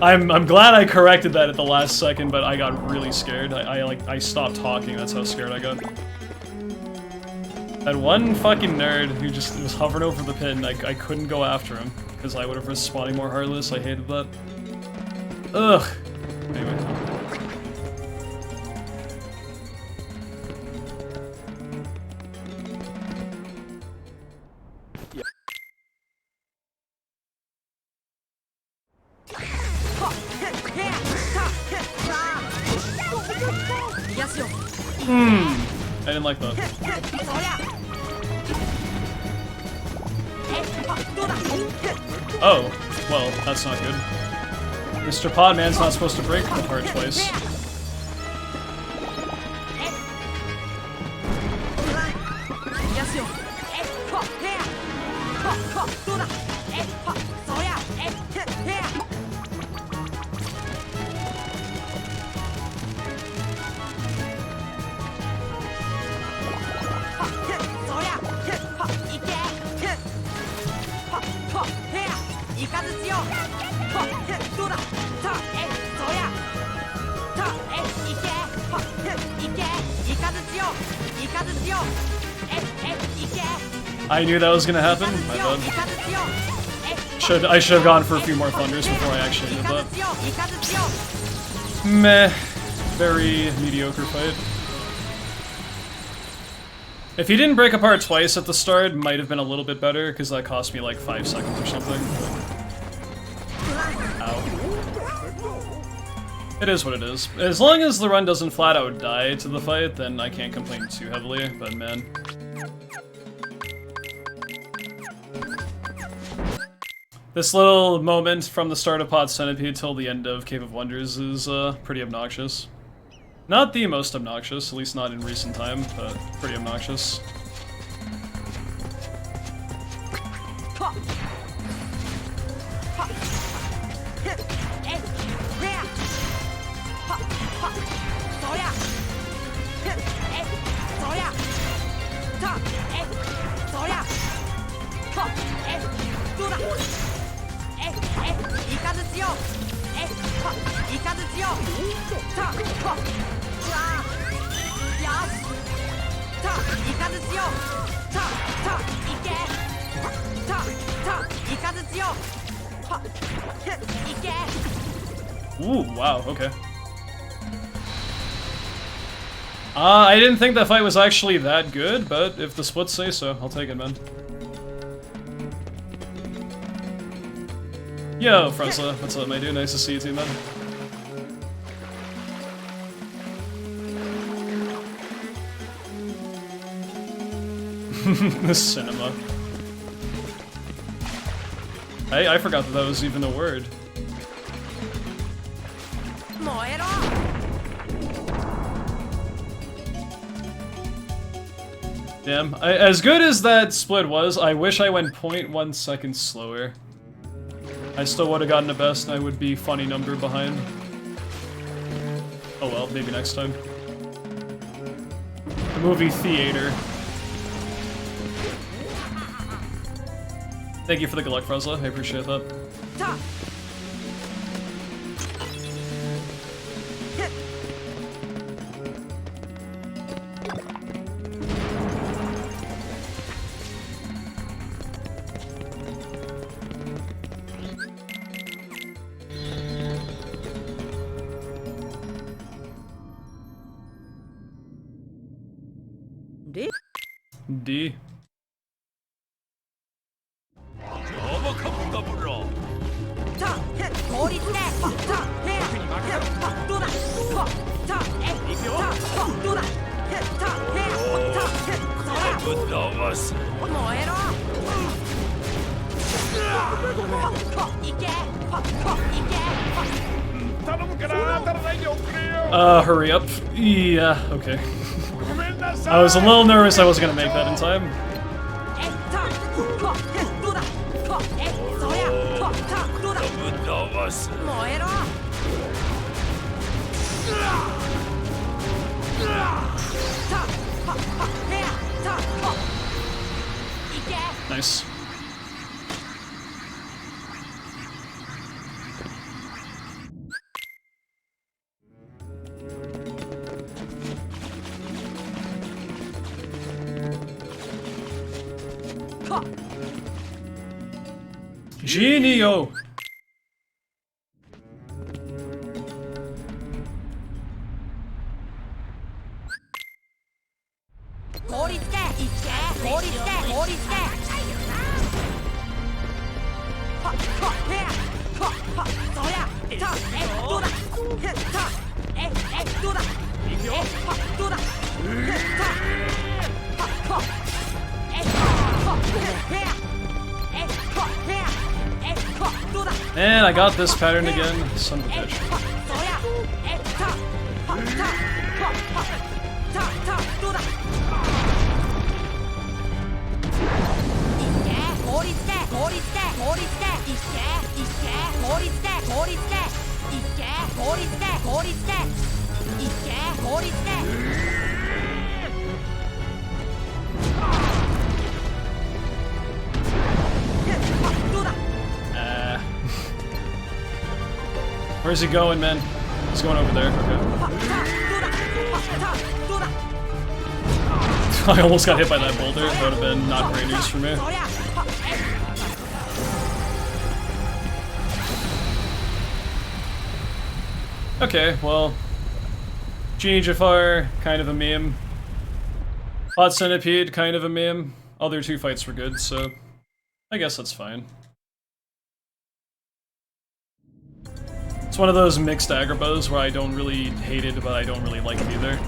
I'm glad I corrected that at the last second, but I got really scared. I stopped talking, that's how scared I got. That one fucking nerd who just was hovering over the pin, I couldn't go after him, because I would have risked spawning more Heartless, I hated that. Ugh. Anyway. I didn't like that. Oh, well, that's not good. Mr. Podman's not supposed to break apart twice. I knew that was gonna happen. My bad. I should have gone for a few more thunders before I actually did that. Meh. Very mediocre fight. If he didn't break apart twice at the start, might have been a little bit better, because that cost me like 5 seconds or something. Ow. It is what it is. As long as the run doesn't flat out die to the fight, then I can't complain too heavily, but man. This little moment from the start of Pod Centipede till the end of Cave of Wonders is pretty obnoxious. Not the most obnoxious, at least not in recent time, but pretty obnoxious. Ooh, wow, okay. I didn't think that fight was actually that good, but if the splits say so, I'll take it, man. Yo, Fresla, what's up, my dude? Nice to see you too, man. The cinema. I forgot that that was even a word. Damn. As good as that split was, I wish I went 0.1 seconds slower. I still would have gotten the best, and I would be funny number behind. Oh well, maybe next time. The movie theater. Thank you for the good luck, Fresla. I appreciate that. D. Hurry up. Yeah, okay. I was a little nervous I wasn't gonna make that in time. Nice. Genio! Man, I got this pattern again. Son of a bitch. Where's he going, man? He's going over there. Okay. I almost got hit by that boulder. That would have been not great news for me. Okay, well, Genie Jafar, kind of a meme. Hot Centipede, kind of a meme. Other two fights were good, so I guess that's fine. It's one of those mixed Agrabahs where I don't really hate it, but I don't really like it either.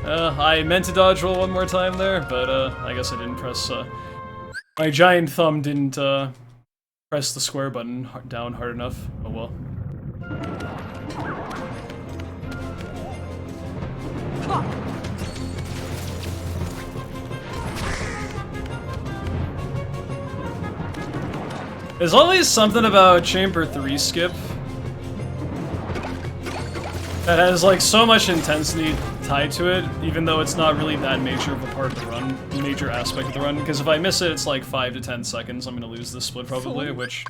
I meant to dodge roll one more time there, but I guess I didn't press, my giant thumb didn't, press the square button down hard enough. Oh well. There's always something about Chamber 3 skip that has like so much intensity tied to it, even though it's not really that major of a part of the run, major aspect of the run, because if I miss it, it's like 5 to 10 seconds, I'm gonna lose this split probably, which...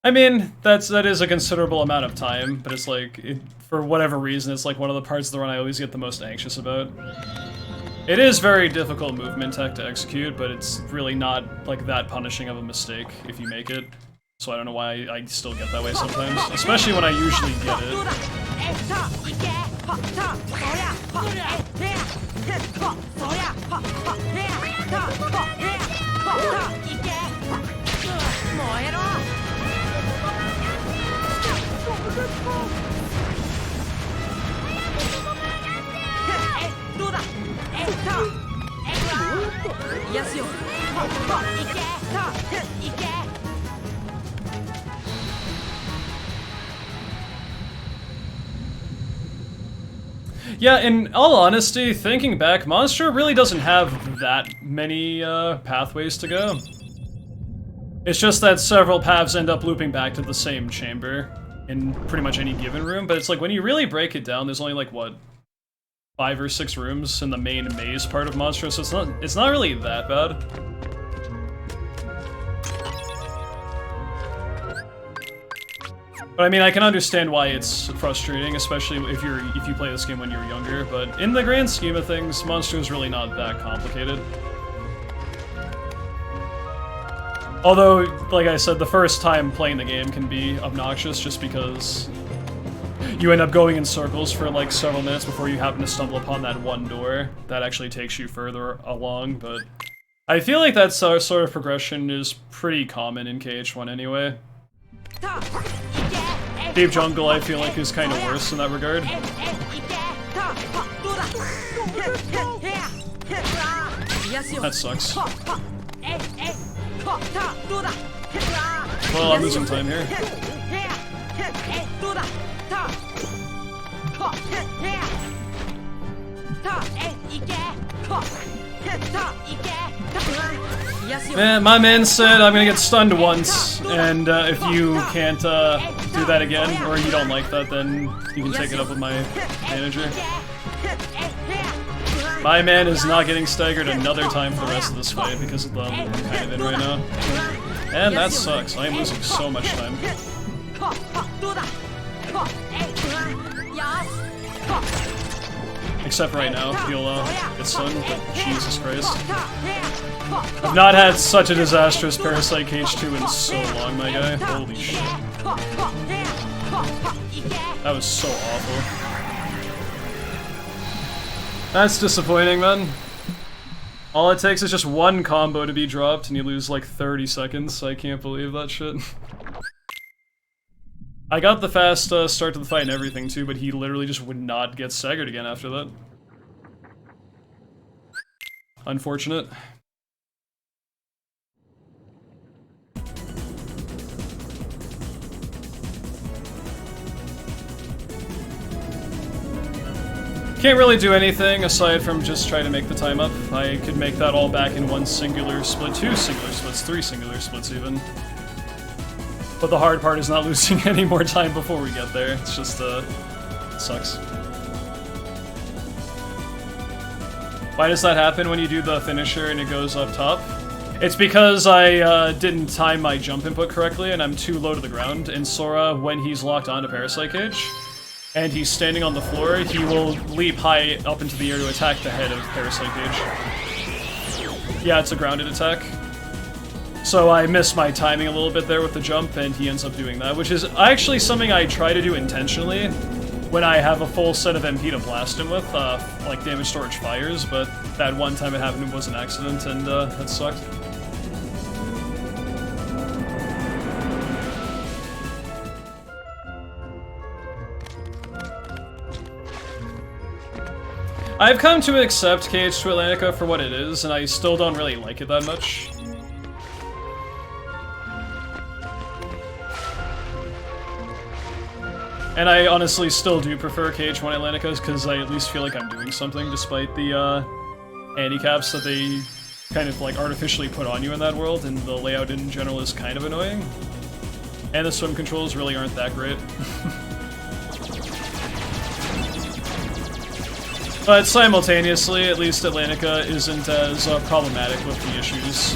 I mean, that is a considerable amount of time, but it's like, for whatever reason, it's like one of the parts of the run I always get the most anxious about. It is very difficult movement tech to execute, but it's really not like that punishing of a mistake if you make it. So I don't know why I still get that way sometimes, especially when I usually get it. Yeah, in all honesty, thinking back, Monster really doesn't have that many pathways to go. It's just that several paths end up looping back to the same chamber in pretty much any given room, but it's like when you really break it down, there's only like, what, 5 or 6 rooms in the main maze part of Monster, so it's not really that bad. But I mean, I can understand why it's frustrating, especially if you play this game when you're younger, but in the grand scheme of things, Monster is really not that complicated. Although, like I said, the first time playing the game can be obnoxious just because you end up going in circles for like several minutes before you happen to stumble upon that one door that actually takes you further along, but I feel like that sort of progression is pretty common in KH1 anyway. Deep Jungle, I feel like, is kind of worse in that regard. That sucks. Well, I'm losing time here. Man, my man said I'm gonna get stunned once, and if you can't do that again, or you don't like that, then you can take it up with my manager. My man is not getting staggered another time for the rest of this fight because of the I'm kind of in right now. And that sucks. I am losing so much time. Except right now, he'll get stunned, but Jesus Christ. I've not had such a disastrous Parasite KH2 in so long, my guy. Holy shit. That was so awful. That's disappointing, man. All it takes is just one combo to be dropped and you lose like 30 seconds. I can't believe that shit. I got the fast start to the fight and everything too, but he literally just would not get staggered again after that. Unfortunate. Can't really do anything aside from just try to make the time up. I could make that all back in one singular split, 2 singular splits, 3 singular splits even. But the hard part is not losing any more time before we get there. It's just, it sucks. Why does that happen when you do the finisher and it goes up top? It's because I didn't time my jump input correctly and I'm too low to the ground. And Sora, when he's locked onto Parasite Cage, and he's standing on the floor, he will leap high up into the air to attack the head of Parasite Cage. Yeah, it's a grounded attack. So I miss my timing a little bit there with the jump, and he ends up doing that, which is actually something I try to do intentionally when I have a full set of MP to blast him with, like damage storage fires, but that one time it happened was an accident, and that sucked. I've come to accept KH to Atlantica for what it is, and I still don't really like it that much. And I honestly still do prefer KH1 Atlanticas, because I at least feel like I'm doing something, despite the handicaps that they kind of like artificially put on you in that world, and the layout in general is kind of annoying. And the swim controls really aren't that great. But simultaneously, at least Atlantica isn't as problematic with the issues.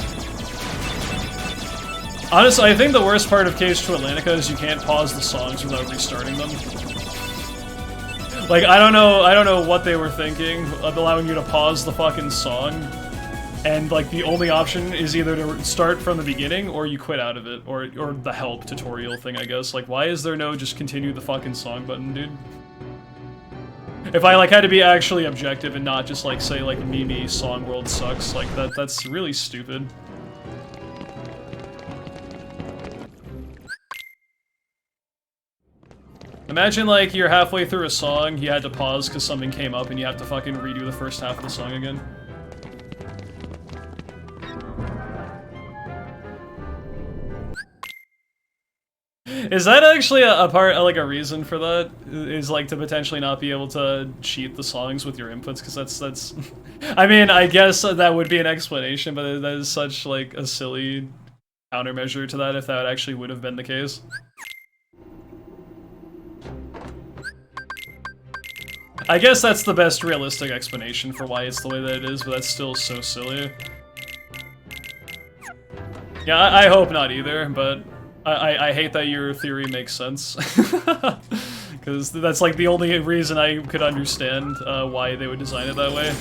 Honestly, I think the worst part of KH2 Atlantica is you can't pause the songs without restarting them. Like, I don't know what they were thinking of allowing you to pause the fucking song, and like the only option is either to start from the beginning or you quit out of it, or the help tutorial thing, I guess. Like, why is there no just continue the fucking song button, dude? If I like had to be actually objective and not just like say like Mimi Song World sucks, like that's really stupid. Imagine like you're halfway through a song, you had to pause because something came up and you have to fucking redo the first half of the song again. Is that actually a part, like a reason for that? Is like to potentially not be able to cheat the songs with your inputs? Because that's I mean, I guess that would be an explanation, but that is such like a silly countermeasure to that if that actually would have been the case. I guess that's the best realistic explanation for why it's the way that it is, but that's still so silly. Yeah, I hope not either, but I hate that your theory makes sense. Because that's like the only reason I could understand why they would design it that way.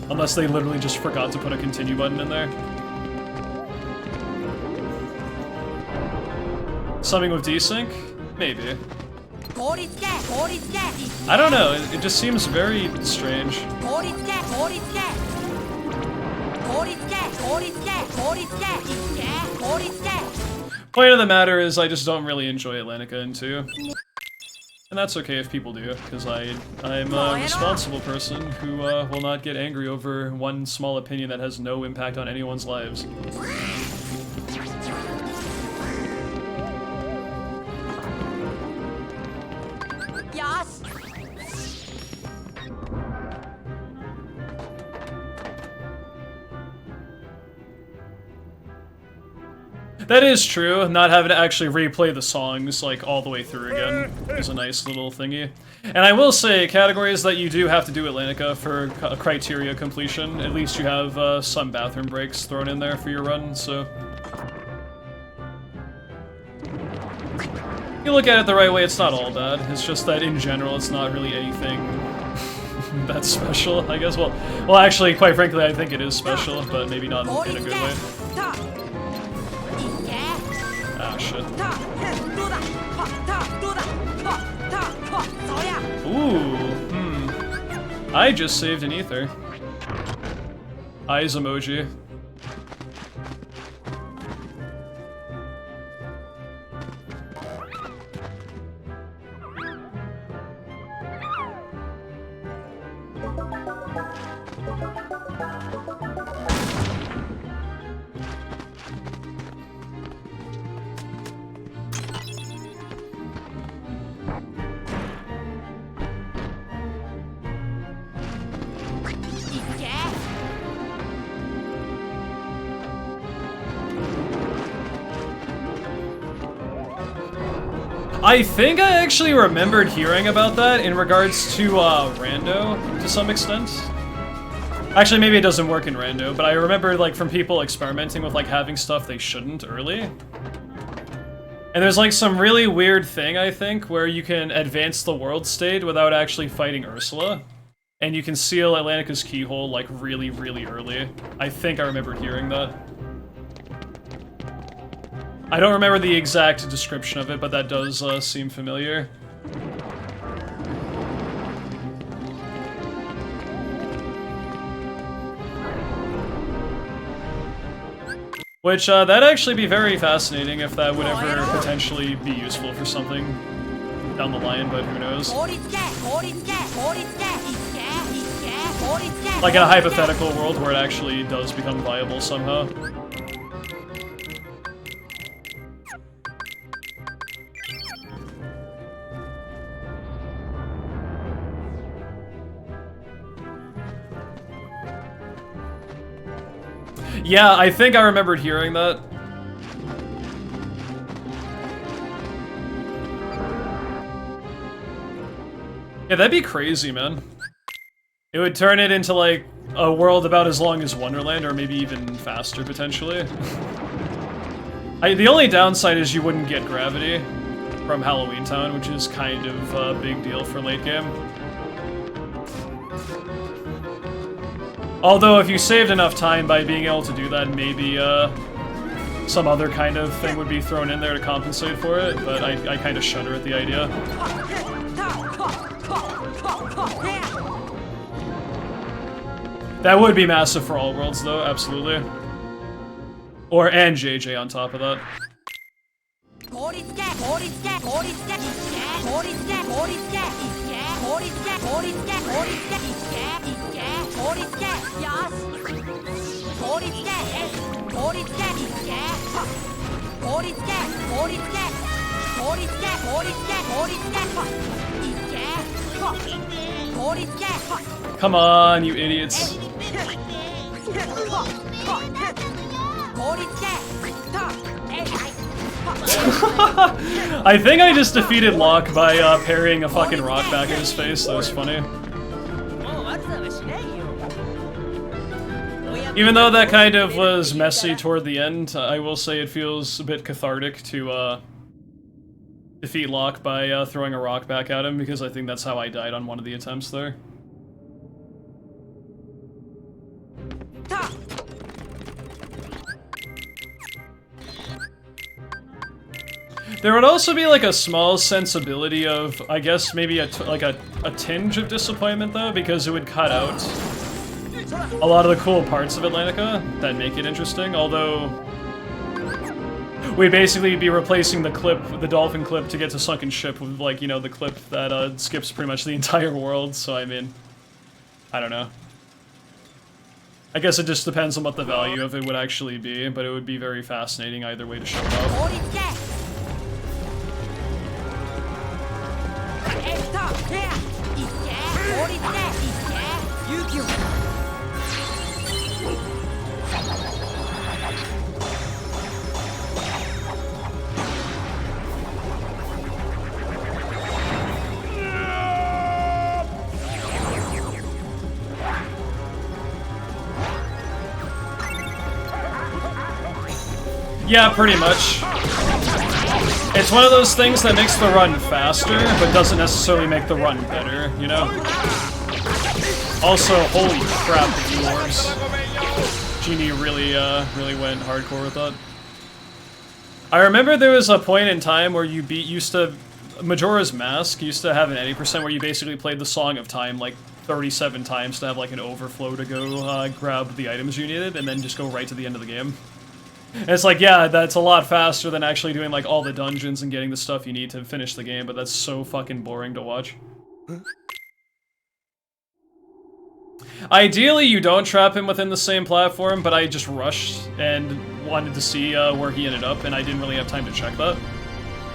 Unless they literally just forgot to put a continue button in there. Something with desync? Maybe. I don't know, it just seems very strange. Point of the matter is, I just don't really enjoy Atlantica in 2. And that's okay if people do, because I'm a responsible person who will not get angry over one small opinion that has no impact on anyone's lives. That is true, not having to actually replay the songs, like, all the way through again is a nice little thingy. And I will say, categories that you do have to do Atlantica for criteria completion, at least you have some bathroom breaks thrown in there for your run, so... If you look at it the right way, it's not all bad. It's just that, in general, it's not really anything that's special, I guess. Well, actually, quite frankly, I think it is special, but maybe not in a good way. Ah, shit. Ooh, I just saved an ether. Eyes emoji. I think I actually remembered hearing about that in regards to Rando, to some extent. Actually, maybe it doesn't work in Rando, but I remember, like, from people experimenting with, like, having stuff they shouldn't early. And there's, like, some really weird thing, I think, where you can advance the world state without actually fighting Ursula. And you can seal Atlantica's keyhole, like, really, really early. I think I remember hearing that. I don't remember the exact description of it, but that does seem familiar. Which, that'd actually be very fascinating if that would ever potentially be useful for something down the line, but who knows. Like in a hypothetical world where it actually does become viable somehow. Yeah, I think I remembered hearing that. Yeah, that'd be crazy, man. It would turn it into, like, a world about as long as Wonderland, or maybe even faster, potentially. The only downside is you wouldn't get gravity from Halloween Town, which is kind of a big deal for late game. Although, if you saved enough time by being able to do that, maybe, some other kind of thing would be thrown in there to compensate for it, but I kind of shudder at the idea. That would be massive for all worlds, though, absolutely. And JJ on top of that. Come on, you idiots. I think I just defeated Locke by parrying a fucking rock back in his face. That was funny. Even though that kind of was messy toward the end, I will say it feels a bit cathartic to defeat Locke by throwing a rock back at him, because I think that's how I died on one of the attempts there. There would also be like a small sensibility of, I guess, maybe a tinge of disappointment though, because it would cut out a lot of the cool parts of Atlantica that make it interesting, although we'd basically be replacing the clip, the dolphin clip, to get to Sunken Ship with, like, you know, the clip that skips pretty much the entire world, so I mean, I don't know. I guess it just depends on what the value of it would actually be, but it would be very fascinating either way to show it off. Yeah, pretty much. It's one of those things that makes the run faster, but doesn't necessarily make the run better, you know? Also, holy crap, the orbs. Genie really went hardcore with that. I remember there was a point in time where you Majora's Mask used to have an 80% where you basically played the Song of Time like 37 times to have like an overflow to go grab the items you needed, and then just go right to the end of the game. And it's like, yeah, that's a lot faster than actually doing like all the dungeons and getting the stuff you need to finish the game, but that's so fucking boring to watch. Ideally, you don't trap him within the same platform, but I just rushed and wanted to see where he ended up, and I didn't really have time to check that.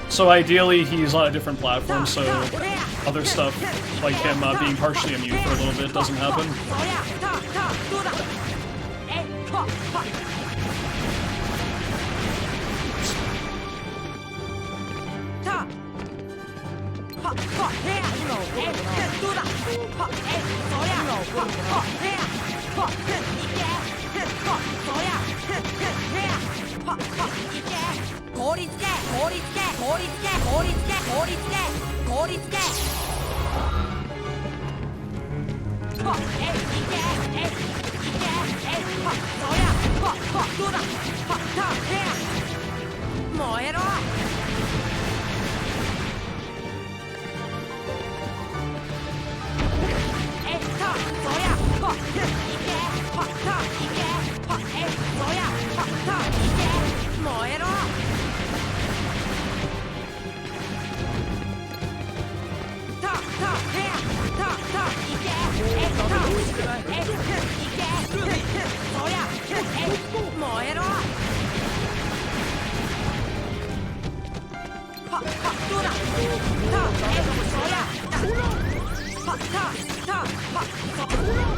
So ideally, he's on a different platform, so other stuff, like him being partially immune for a little bit, doesn't happen.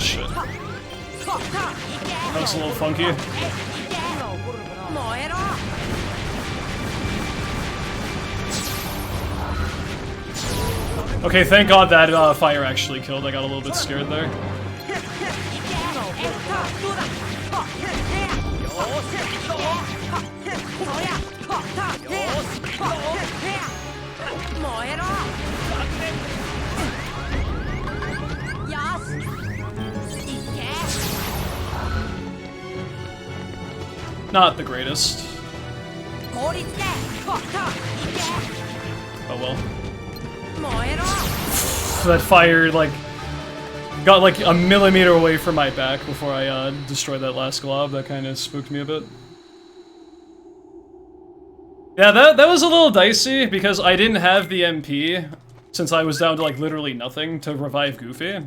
shit. That was a little funky. Okay, thank God that fire actually killed. I got a little bit scared there. Not the greatest. Oh well. That fire, like, got like a millimeter away from my back before I destroyed that last glob. That kind of spooked me a bit. Yeah, that was a little dicey because I didn't have the MP since I was down to like literally nothing to revive Goofy.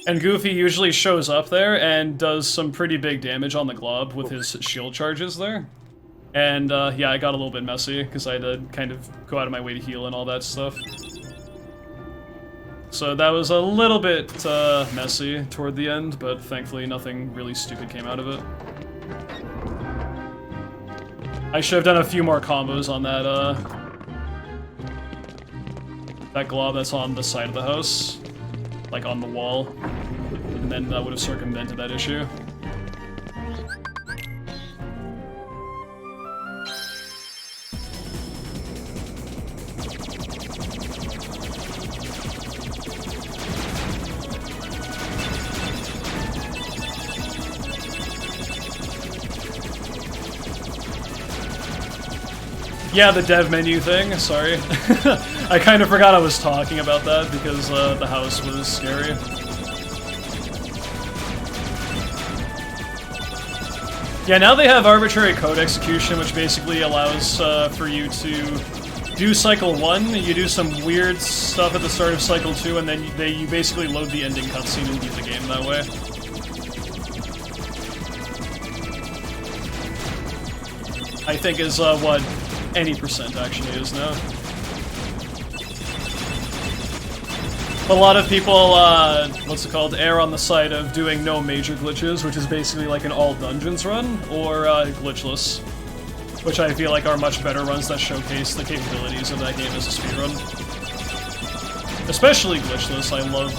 And Goofy usually shows up there and does some pretty big damage on the glob with his shield charges there. And yeah, I got a little bit messy because I had to kind of go out of my way to heal and all that stuff. So that was a little bit messy toward the end, but thankfully nothing really stupid came out of it. I should have done a few more combos on that glob that's on the side of the house, like on the wall, and then that would have circumvented that issue. Yeah, the dev menu thing, sorry. I kind of forgot I was talking about that because the house was scary. Yeah, now they have arbitrary code execution, which basically allows for you to do cycle 1, you do some weird stuff at the start of cycle 2, and then you basically load the ending cutscene and beat the game that way. I think is what any percent actually is now. A lot of people, what's it called, err on the side of doing no major glitches, which is basically like an all dungeons run, or glitchless, which I feel like are much better runs that showcase the capabilities of that game as a speedrun. Especially glitchless, I love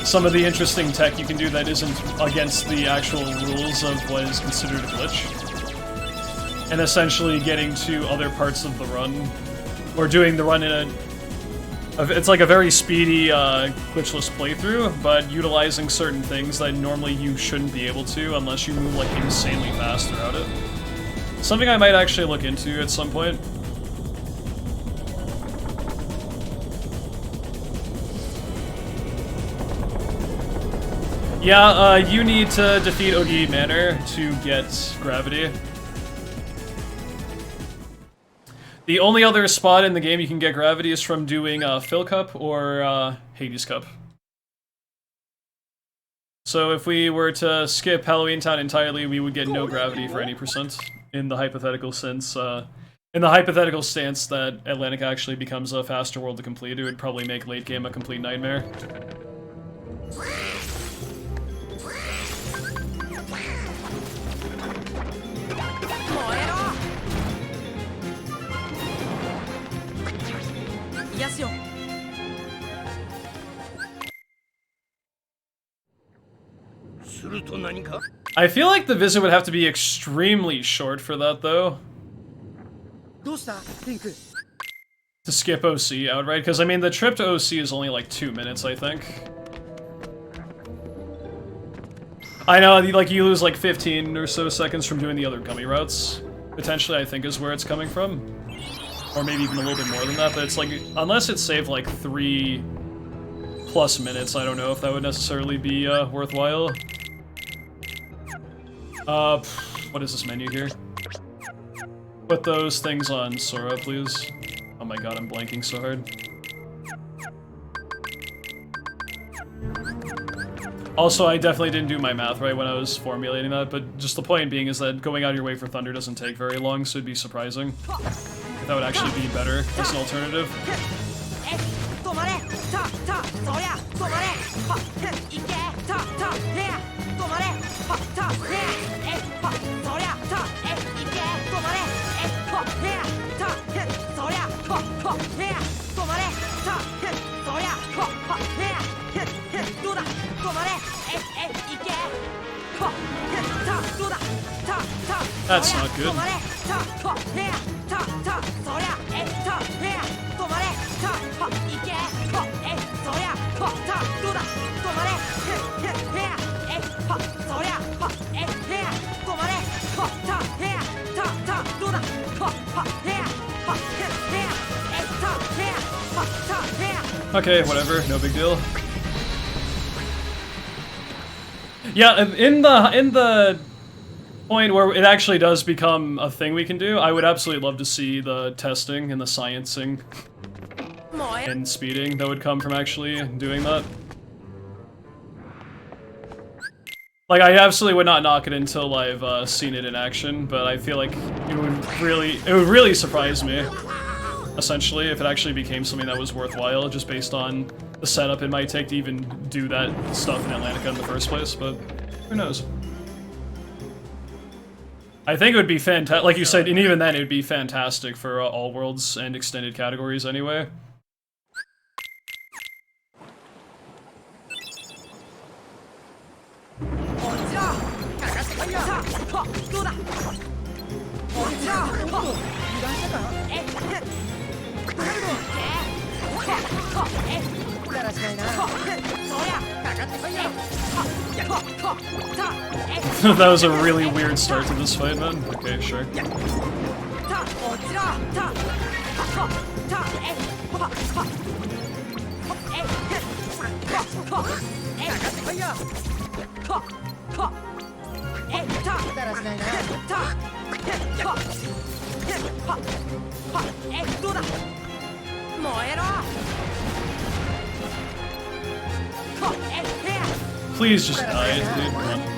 some of the interesting tech you can do that isn't against the actual rules of what is considered a glitch. And essentially getting to other parts of the run, or doing the run in it's like a very speedy, glitchless playthrough, but utilizing certain things that normally you shouldn't be able to unless you move like insanely fast throughout it. Something I might actually look into at some point. Yeah, you need to defeat Ogi Manor to get gravity. The only other spot in the game you can get gravity is from doing Phil Cup or Hades Cup. So if we were to skip Halloween Town entirely, we would get no gravity for any percent in the hypothetical sense. In the hypothetical stance that Atlantic actually becomes a faster world to complete, it would probably make late game a complete nightmare. I feel like the visit would have to be extremely short for that, though. To skip OC outright, because I mean the trip to OC is only like 2 minutes, I think. I know, like you lose like 15 or so seconds from doing the other gummy routes. Potentially, I think is where it's coming from. Or maybe even a little bit more than that, but it's like, unless it saved like 3+ minutes, I don't know if that would necessarily be worthwhile. What is this menu here? Put those things on Sora, please. Oh my god, I'm blanking so hard. Also, I definitely didn't do my math right when I was formulating that, but just the point being is that going out of your way for Thunder doesn't take very long, so it'd be surprising. That would actually be better as an alternative. That's not good. Okay, whatever, no big deal. Yeah, in the point where it actually does become a thing we can do, I would absolutely love to see the testing and the sciencing and speeding that would come from actually doing that. Like, I absolutely would not knock it until I've seen it in action, but I feel like it would really surprise me, essentially, if it actually became something that was worthwhile, just based on the setup it might take to even do that stuff in Atlantica in the first place, but who knows. I think it would be fantastic, like you said, and even then it would be fantastic for all worlds and extended categories anyway. That was a really weird start to this fight, man. Okay, sure. Please just die, dude. Come on.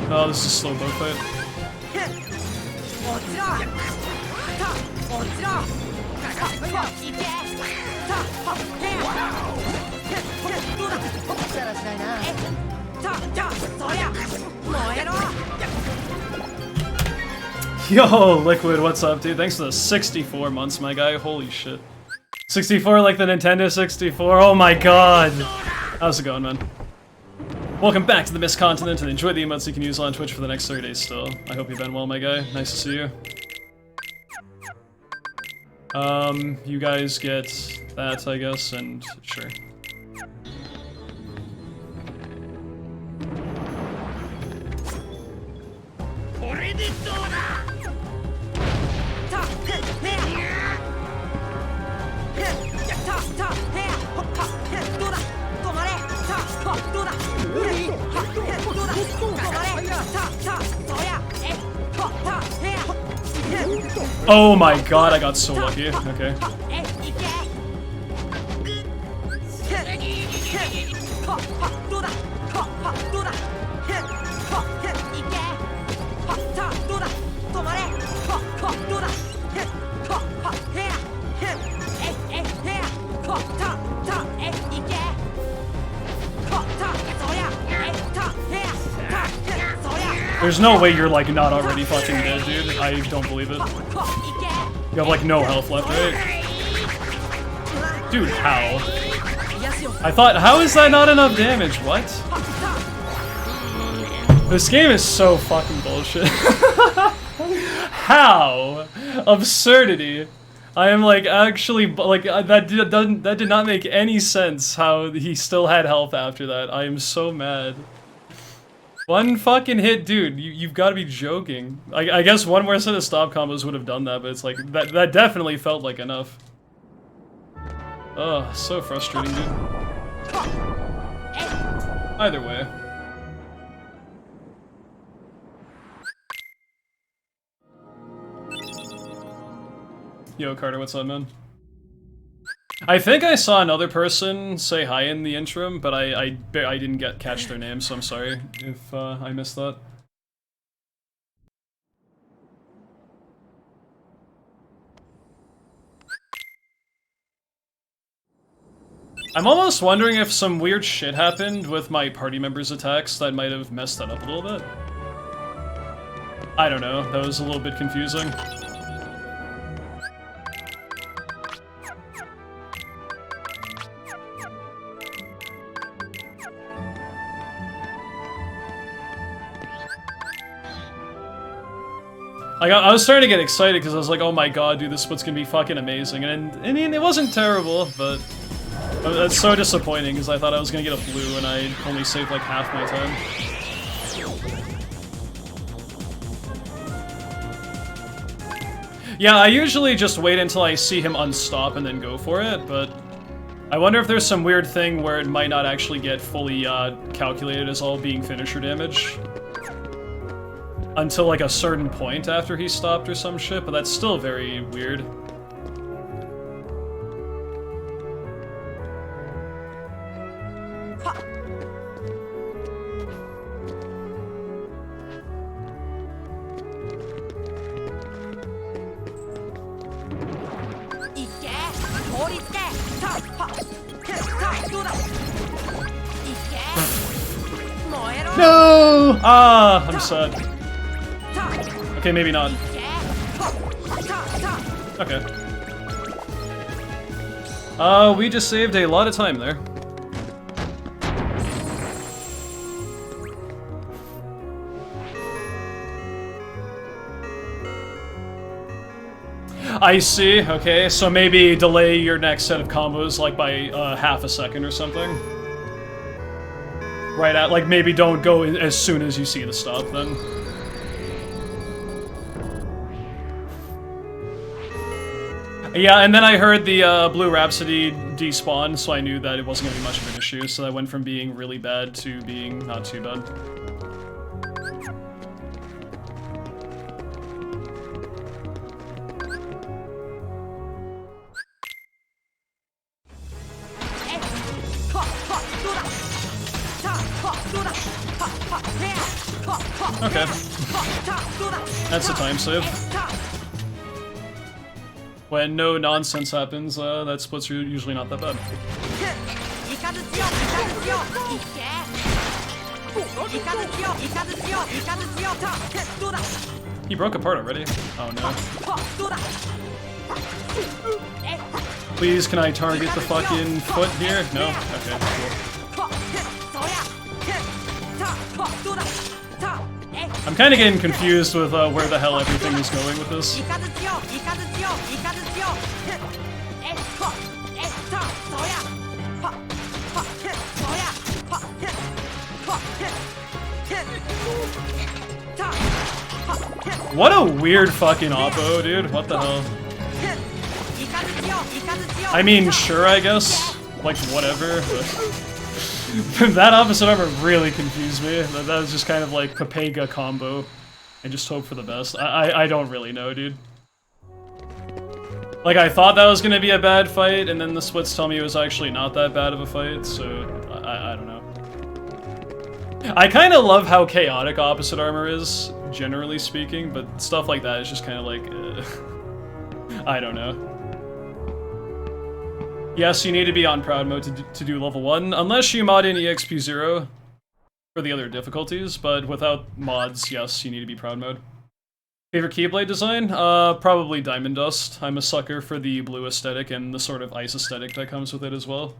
Oh, this is a slow boat fight. Yo, Liquid, what's up, dude? Thanks for the 64 months, my guy. Holy shit. 64 like the Nintendo 64. Oh my god. How's it going, man? Welcome back to the Mist Continent, and enjoy the emotes you can use on Twitch for the next 30 days still. I hope you've been well, my guy. Nice to see you. You guys get that, I guess, and sure. Oh my god, I got so lucky. Okay. There's no way you're like not already fucking dead, dude. I don't believe it. You have like no health left, right? Dude, how? I thought, how is that not enough damage? What? This game is so fucking bullshit. How? Absurdity. I am like actually like that did not make any sense how he still had health after that. I am so mad. One fucking hit, dude. You've got to be joking. I guess one more set of stop combos would have done that, but it's like that definitely felt like enough. Oh, so frustrating, dude. Either way. Yo, Carter, what's up, man? I think I saw another person say hi in the interim, but I didn't catch their name, so I'm sorry if I missed that. I'm almost wondering if some weird shit happened with my party members' attacks that might have messed that up a little bit. I don't know, that was a little bit confusing. I was starting to get excited because I was like, oh my god, dude, this split's gonna be fucking amazing. And I mean, it wasn't terrible, but that's so disappointing because I thought I was gonna get a blue and I only saved like half my time. Yeah, I usually just wait until I see him unstop and then go for it, but I wonder if there's some weird thing where it might not actually get fully calculated as all being finisher damage until like a certain point after he stopped or some shit, but that's still very weird. No! Ah, I'm sad. Okay, maybe not. Okay. We just saved a lot of time there. I see, okay, so maybe delay your next set of combos like by half a second or something. Right at, like, maybe don't go as soon as you see the stop then. Yeah, and then I heard the Blue Rhapsody despawn, so I knew that it wasn't gonna be much of an issue, so I went from being really bad to being not too bad. Okay. That's a time save. When no nonsense happens, that split's usually not that bad. He broke apart already? Oh no. Please, can I target the fucking foot here? No? Okay, cool. I'm kind of getting confused with where the hell everything is going with this. What a weird fucking oppo, dude. What the hell? I mean, sure, I guess. Like, whatever, but... that opposite armor really confused me. That was just kind of like Pepega combo. And just hope for the best. I don't really know, dude. Like, I thought that was gonna be a bad fight, and then the splits tell me it was actually not that bad of a fight, so... I don't know. I kind of love how chaotic opposite armor is, generally speaking, but stuff like that is just kind of like... I don't know. Yes, you need to be on proud mode to do level 1, unless you mod in EXP 0 for the other difficulties, but without mods, yes, you need to be proud mode. Favorite Keyblade design? Probably Diamond Dust. I'm a sucker for the blue aesthetic and the sort of ice aesthetic that comes with it as well.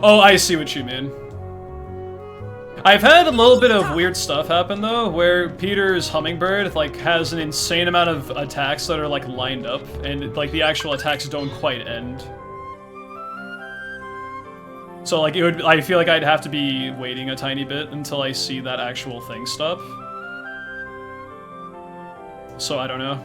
Oh, I see what you mean. I've had a little bit of weird stuff happen though, where Peter's Hummingbird like has an insane amount of attacks that are like lined up, and like the actual attacks don't quite end. So like I feel like I'd have to be waiting a tiny bit until I see that actual thing stop. So I don't know.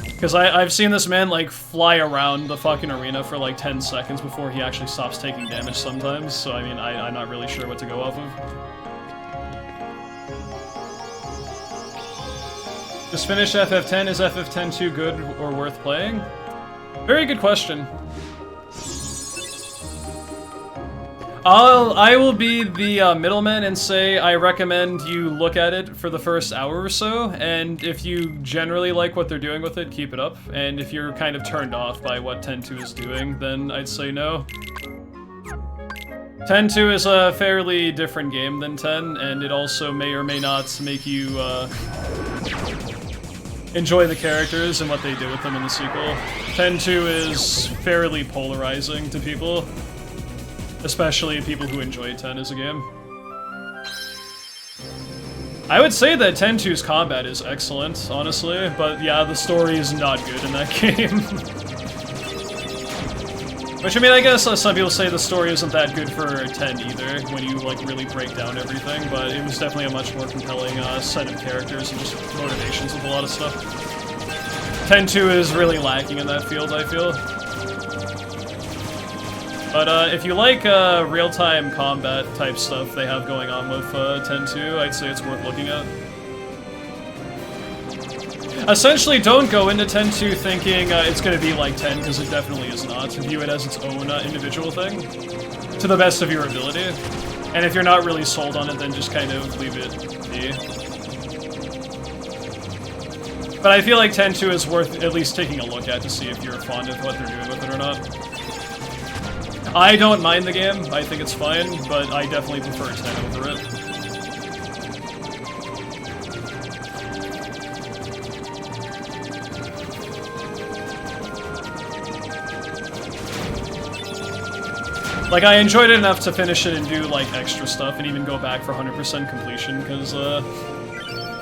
Because I've seen this man, like, fly around the fucking arena for, like, 10 seconds before he actually stops taking damage sometimes, so, I mean, I'm not really sure what to go off of. Just finish FF10. Is FF10 too good or worth playing? Very good question. I will be the middleman and say I recommend you look at it for the first hour or so, and if you generally like what they're doing with it, keep it up, and if you're kind of turned off by what 10.2 is doing, then I'd say no. 10.2 is a fairly different game than 10, and it also may or may not make you, enjoy the characters and what they did with them in the sequel. 10-2 is fairly polarizing to people, especially people who enjoy 10 as a game. I would say that 10-2's combat is excellent, honestly, but yeah, the story is not good in that game. Which, I mean, I guess some people say the story isn't that good for 10 either, when you, like, really break down everything, but it was definitely a much more compelling set of characters and just motivations with a lot of stuff. 10-2 is really lacking in that field, I feel. But if you like real-time combat type stuff they have going on with 10-2, I'd say it's worth looking at. Essentially, don't go into 10-2 thinking it's going to be like 10, because it definitely is not. View it as its own individual thing, to the best of your ability. And if you're not really sold on it, then just kind of leave it be. But I feel like 10-2 is worth at least taking a look at to see if you're fond of what they're doing with it or not. I don't mind the game, I think it's fine, but I definitely prefer 10 over it. Like, I enjoyed it enough to finish it and do, like, extra stuff and even go back for 100% completion, because,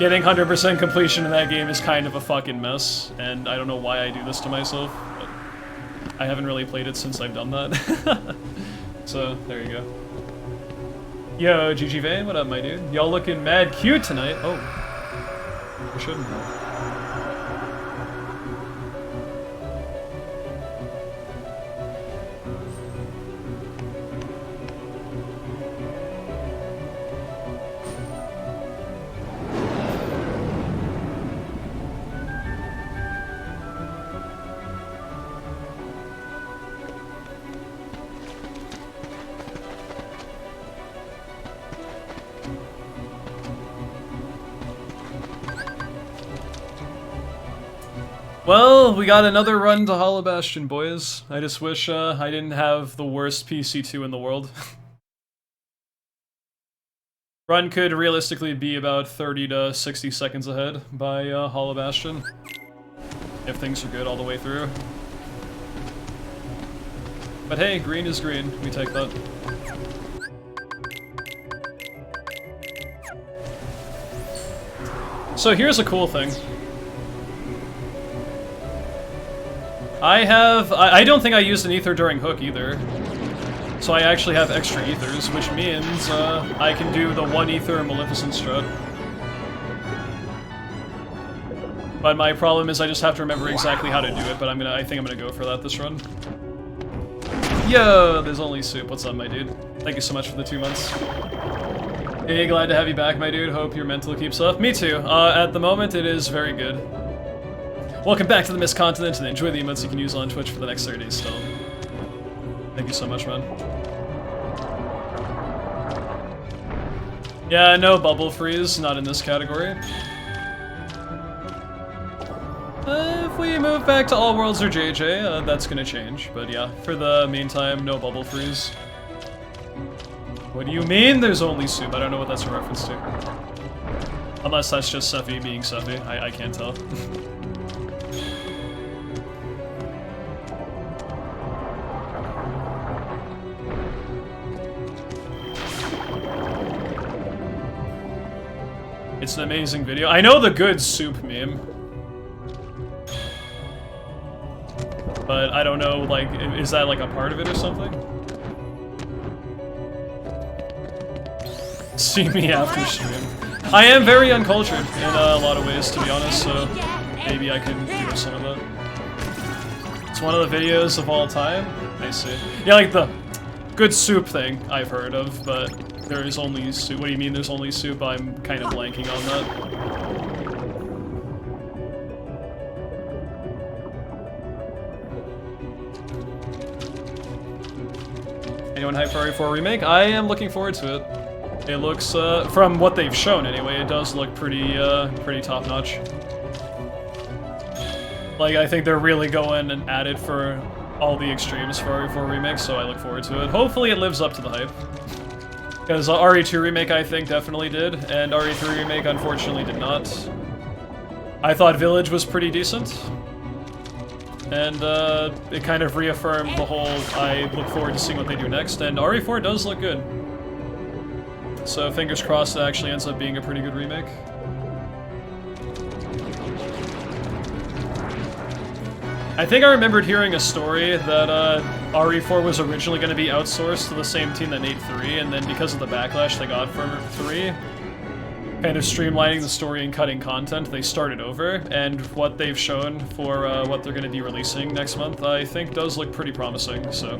getting 100% completion in that game is kind of a fucking mess, and I don't know why I do this to myself, but I haven't really played it since I've done that. So, there you go. Yo, GG Vane, what up, my dude? Y'all looking mad cute tonight. Oh. I shouldn't have. Well, we got another run to Hollow Bastion, boys. I just wish I didn't have the worst PC2 in the world. Run could realistically be about 30 to 60 seconds ahead by Hollow Bastion, if things are good all the way through. But hey, green is green. We take that. So here's a cool thing. I don't think I used an ether during Hook either. So I actually have extra ethers, which means I can do the 1 ether Maleficent strat. But my problem is I just have to remember exactly how to do it, but I think I'm gonna go for that this run. Yo, there's only Soup. What's up, my dude? Thank you so much for the 2 months. Hey, glad to have you back, my dude. Hope your mental keeps up. Me too. At the moment, it is very good. Welcome back to the Mist Continent, and enjoy the emotes you can use on Twitch for the next 30 days still. Thank you so much, man. Yeah, no bubble freeze, not in this category. If we move back to All Worlds or JJ, that's gonna change. But yeah, for the meantime, no bubble freeze. What do you mean there's only Soup? I don't know what that's a reference to. Unless that's just Sephi being Sephi, I can't tell. It's an amazing video. I know the good Soup meme. But I don't know, like, is that like a part of it or something? See me after stream. I am very uncultured in a lot of ways, to be honest, so maybe I can do some of that. It's one of the videos of all time. I see. Yeah, like the good Soup thing I've heard of, but there is only Soup. What do you mean there's only Soup? I'm kind of blanking on that. Anyone hyped for RE4 Remake? I am looking forward to it. It looks, from what they've shown anyway, it does look pretty, pretty top-notch. Like, I think they're really going and at it for all the extremes for RE4 Remake, so I look forward to it. Hopefully it lives up to the hype. Because RE2 Remake, I think, definitely did, and RE3 Remake, unfortunately, did not. I thought Village was pretty decent. And it kind of reaffirmed the whole, I look forward to seeing what they do next, and RE4 does look good. So fingers crossed it actually ends up being a pretty good remake. I think I remembered hearing a story that RE4 was originally going to be outsourced to the same team that made 3, and then because of the backlash they got from 3, kind of streamlining the story and cutting content, they started over, and what they've shown for what they're going to be releasing next month, I think does look pretty promising, so...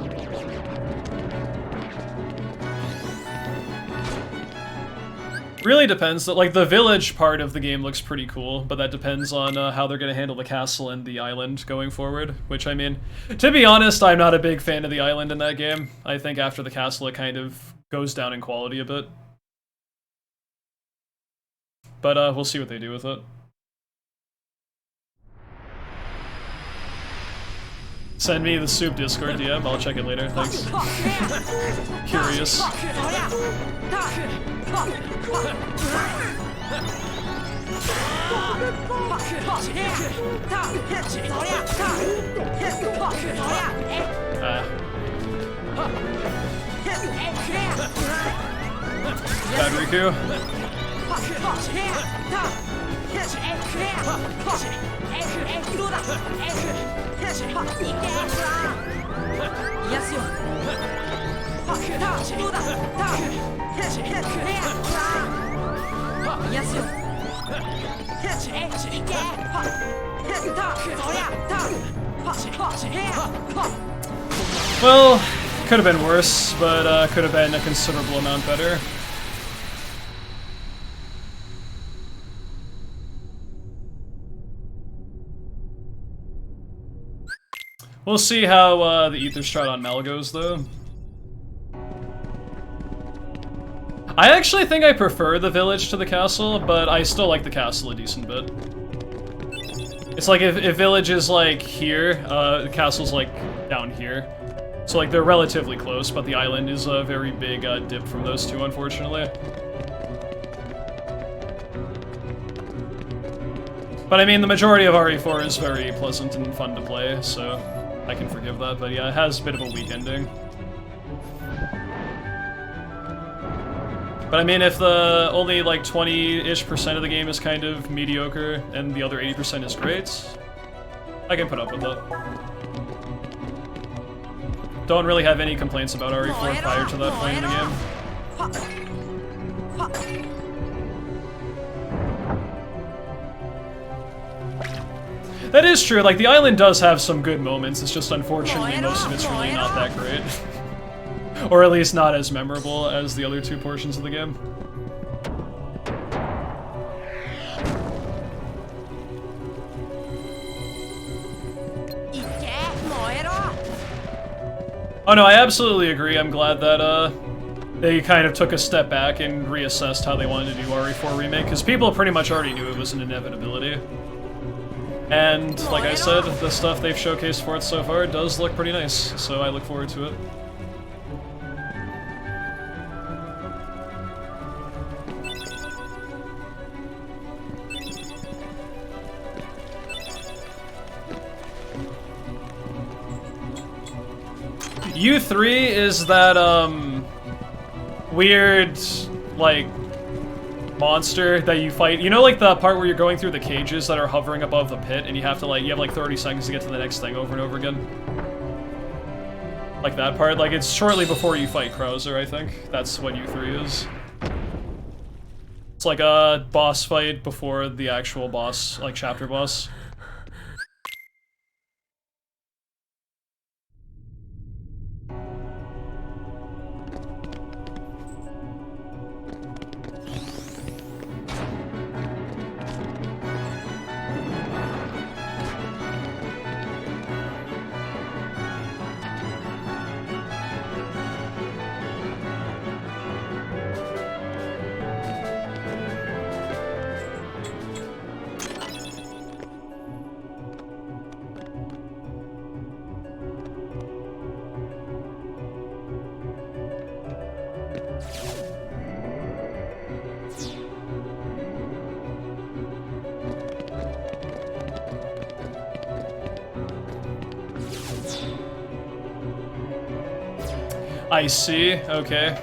Really depends. Like, the village part of the game looks pretty cool, but that depends on how they're going to handle the castle and the island going forward, which, I mean, to be honest, I'm not a big fan of the island in that game. I think after the castle it kind of goes down in quality a bit. But we'll see what they do with it. Send me the soup Discord DM, I'll check it later, thanks. Curious. Bad Riku. Well, could have been worse, but could have been a considerable amount better. We'll see how the Ether Strat on Mal goes, though. I actually think I prefer the village to the castle, but I still like the castle a decent bit. It's like if village is like here, the castle's like down here. So like they're relatively close, but the island is a very big dip from those two, unfortunately. But I mean, the majority of RE4 is very pleasant and fun to play, so I can forgive that, but yeah, it has a bit of a weak ending. But I mean, if the only like 20-ish% of the game is kind of mediocre and the other 80% is great, I can put up with that. Don't really have any complaints about RE4 prior to that point in the game. That is true, like, the island does have some good moments, it's just unfortunately most of it's really not that great. Or at least not as memorable as the other two portions of the game. Oh no, I absolutely agree, I'm glad that, they kind of took a step back and reassessed how they wanted to do RE4 Remake, because people pretty much already knew it was an inevitability. And, like I said, the stuff they've showcased for it so far does look pretty nice, so I look forward to it. U3 is that, weird, like, monster that you fight. You know, like, the part where you're going through the cages that are hovering above the pit, and you have to, like, you have, like, 30 seconds to get to the next thing over and over again? Like that part? Like, it's shortly before you fight Krauser, I think. That's what U3 is. It's like a boss fight before the actual boss, like, chapter boss. I see, okay.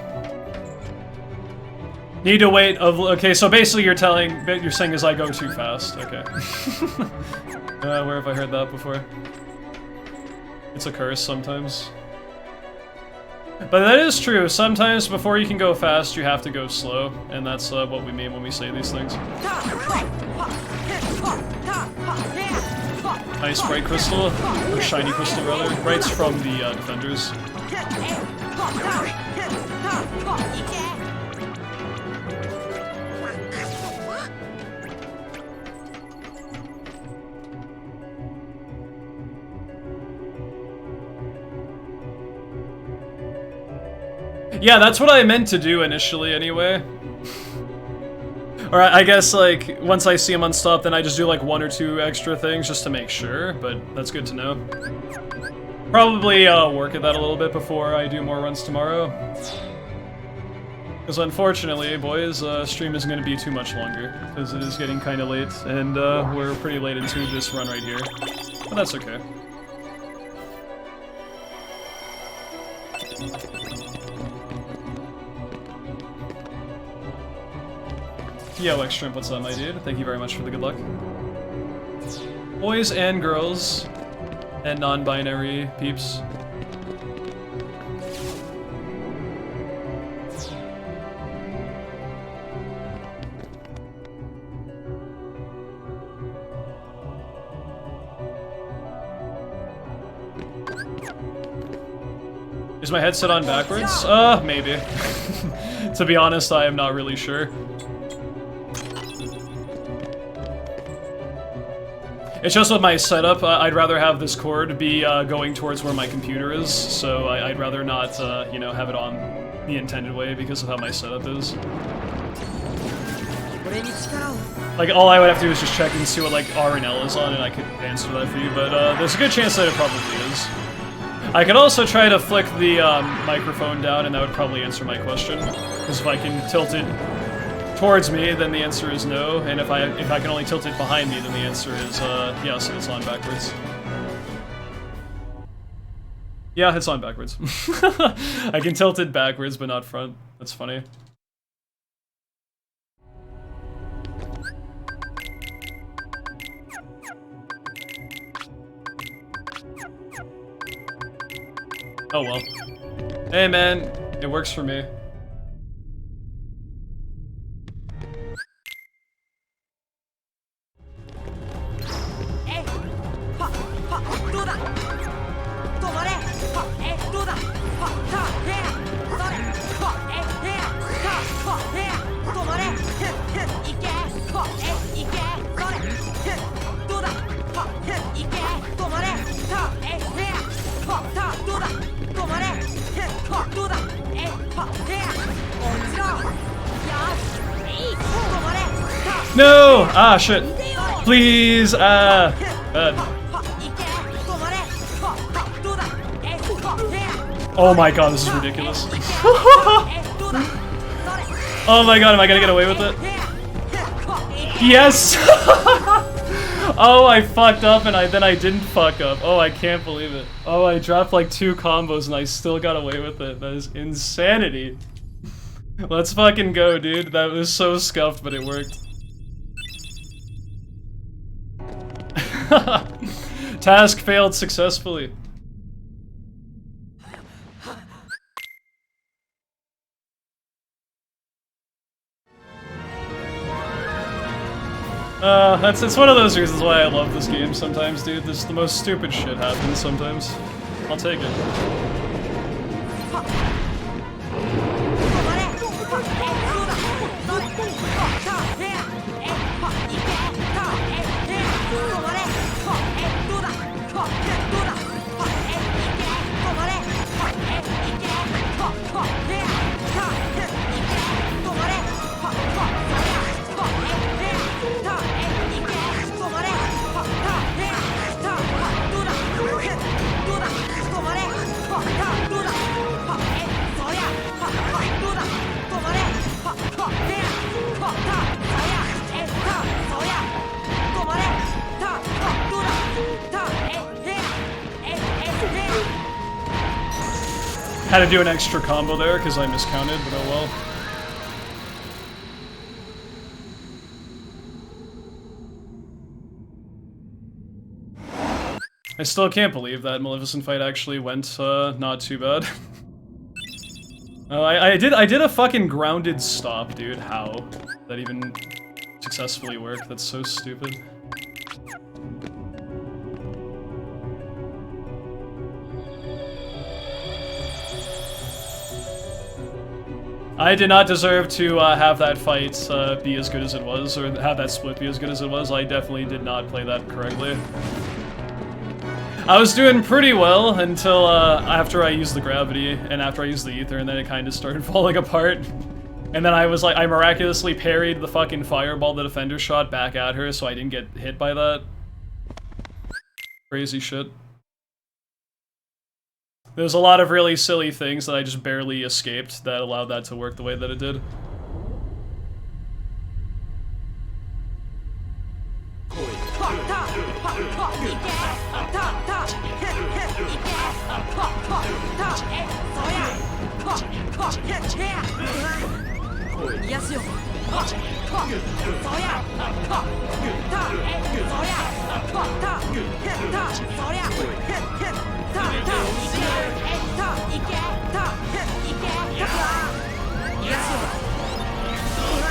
Need to wait, okay, so basically you're saying is I go too fast, okay. Where have I heard that before? It's a curse sometimes. But that is true, sometimes before you can go fast, you have to go slow, and that's what we mean when we say these things. Nice bright crystal, or shiny crystal rather, Bright's from the defenders. Yeah, that's what I meant to do initially anyway. Or I guess, like, once I see him unstop, then I just do, like, 1 or 2 extra things just to make sure, but that's good to know. Probably work at that a little bit before I do more runs tomorrow. Because unfortunately, boys, stream isn't going to be too much longer, because it is getting kind of late, and we're pretty late into this run right here. But that's okay. Yo, X Shrimp, what's up, my dude? Thank you very much for the good luck. Boys and girls, and non-binary peeps. Is my headset on backwards? Maybe. To be honest, I am not really sure. It's just with my setup, I'd rather have this cord be going towards where my computer is, so I'd rather not, you know, have it on the intended way because of how my setup is. Like, all I would have to do is just check and see what, like, R and L is on, and I could answer that for you, but there's a good chance that it probably is. I could also try to flick the microphone down, and that would probably answer my question, because if I can tilt it towards me, then the answer is no, and if I can only tilt it behind me, then the answer is yes, it's on backwards. Yeah, it's on backwards. I can tilt it backwards, but not front. That's funny. Oh well. Hey man, it works for me. No! Ah, shit. Please, bad. Oh my god, this is ridiculous. Oh my god, am I gonna get away with it? Yes! Oh, I fucked up and then I didn't fuck up. Oh, I can't believe it. Oh, I dropped like 2 combos and I still got away with it. That is insanity. Let's fucking go, dude. That was so scuffed, but it worked. Task failed successfully. It's one of those reasons why I love this game sometimes, dude. The most stupid shit happens sometimes. I'll take it. Had to do an extra combo there because I miscounted, but oh well. I still can't believe that Maleficent fight actually went not too bad. I did a fucking grounded stop, dude. How? That even successfully worked? That's so stupid. I did not deserve to have that fight be as good as it was, or have that split be as good as it was. I definitely did not play that correctly. I was doing pretty well until after I used the gravity, and after I used the ether, and then it kind of started falling apart. And then I was like, I miraculously parried the fucking fireball the defender shot back at her, so I didn't get hit by that. Crazy shit. There's a lot of really silly things that I just barely escaped that allowed that to work the way that it did.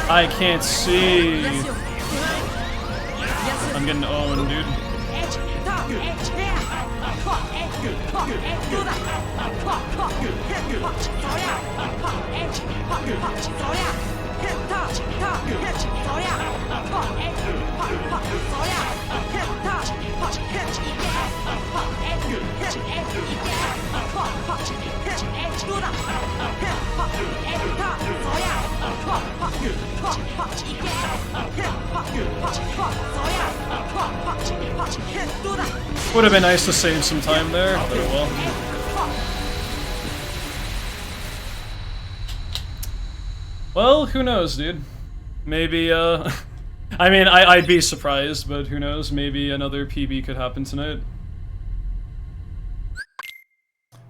I can't see. I'm getting owned, dude. Would have been nice to save some time there, but oh well. Well, who knows, dude? Maybe, I mean, I'd be surprised, but who knows? Maybe another PB could happen tonight.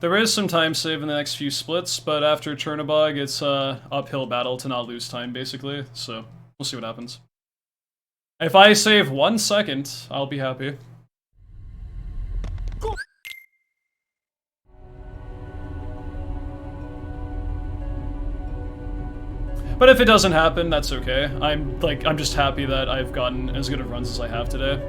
There is some time save in the next few splits, but after Chernobog, it's a uphill battle to not lose time, basically, so we'll see what happens. If I save 1 second, I'll be happy. But if it doesn't happen, that's okay. I'm just happy that I've gotten as good of runs as I have today.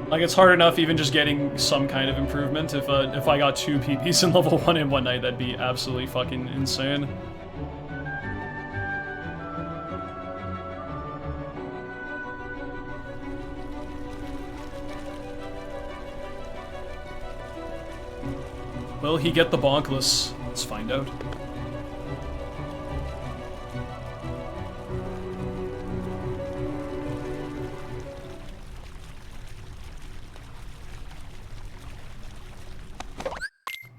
Like, it's hard enough even just getting some kind of improvement. If I got 2 PBs in level 1 in one night, that'd be absolutely fucking insane. Will he get the bonkless? Let's find out.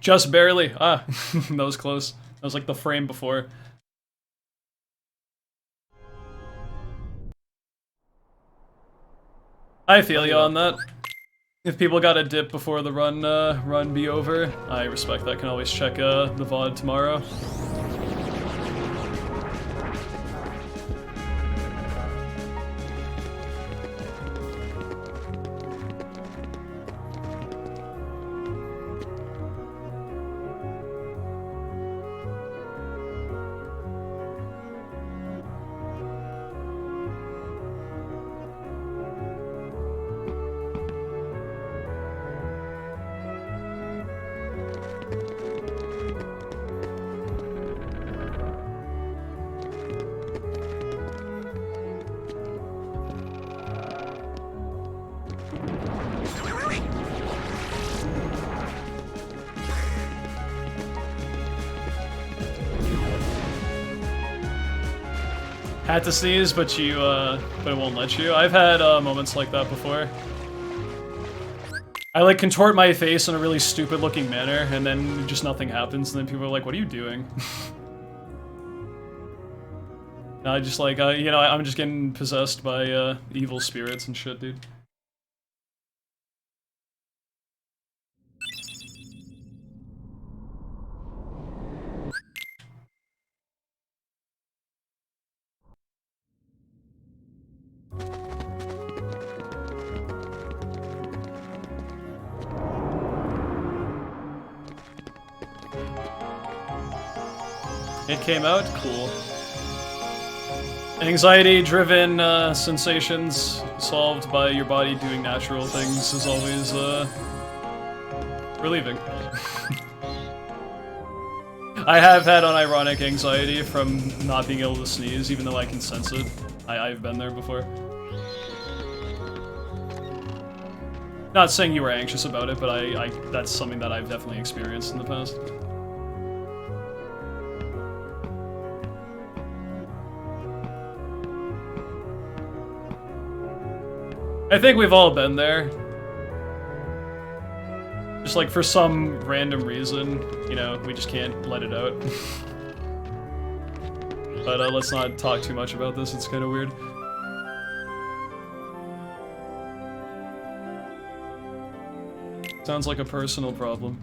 Just barely. Ah, that was close. That was like the frame before. I feel you on that. If people got a dip before the run be over, I respect that. Can always check the VOD tomorrow. Had to sneeze, but it won't let you. I've had moments like that before. I like contort my face in a really stupid looking manner, and then just nothing happens, and then people are like, what are you doing? I just like, you know, I'm just getting possessed by evil spirits and shit, dude. It came out? Cool. Anxiety-driven sensations solved by your body doing natural things is always, relieving. I have had unironic anxiety from not being able to sneeze, even though I can sense it. I've been there before. Not saying you were anxious about it, but that's something that I've definitely experienced in the past. I think we've all been there. Just like for some random reason, you know, we just can't let it out. But let's not talk too much about this, it's kind of weird. Sounds like a personal problem.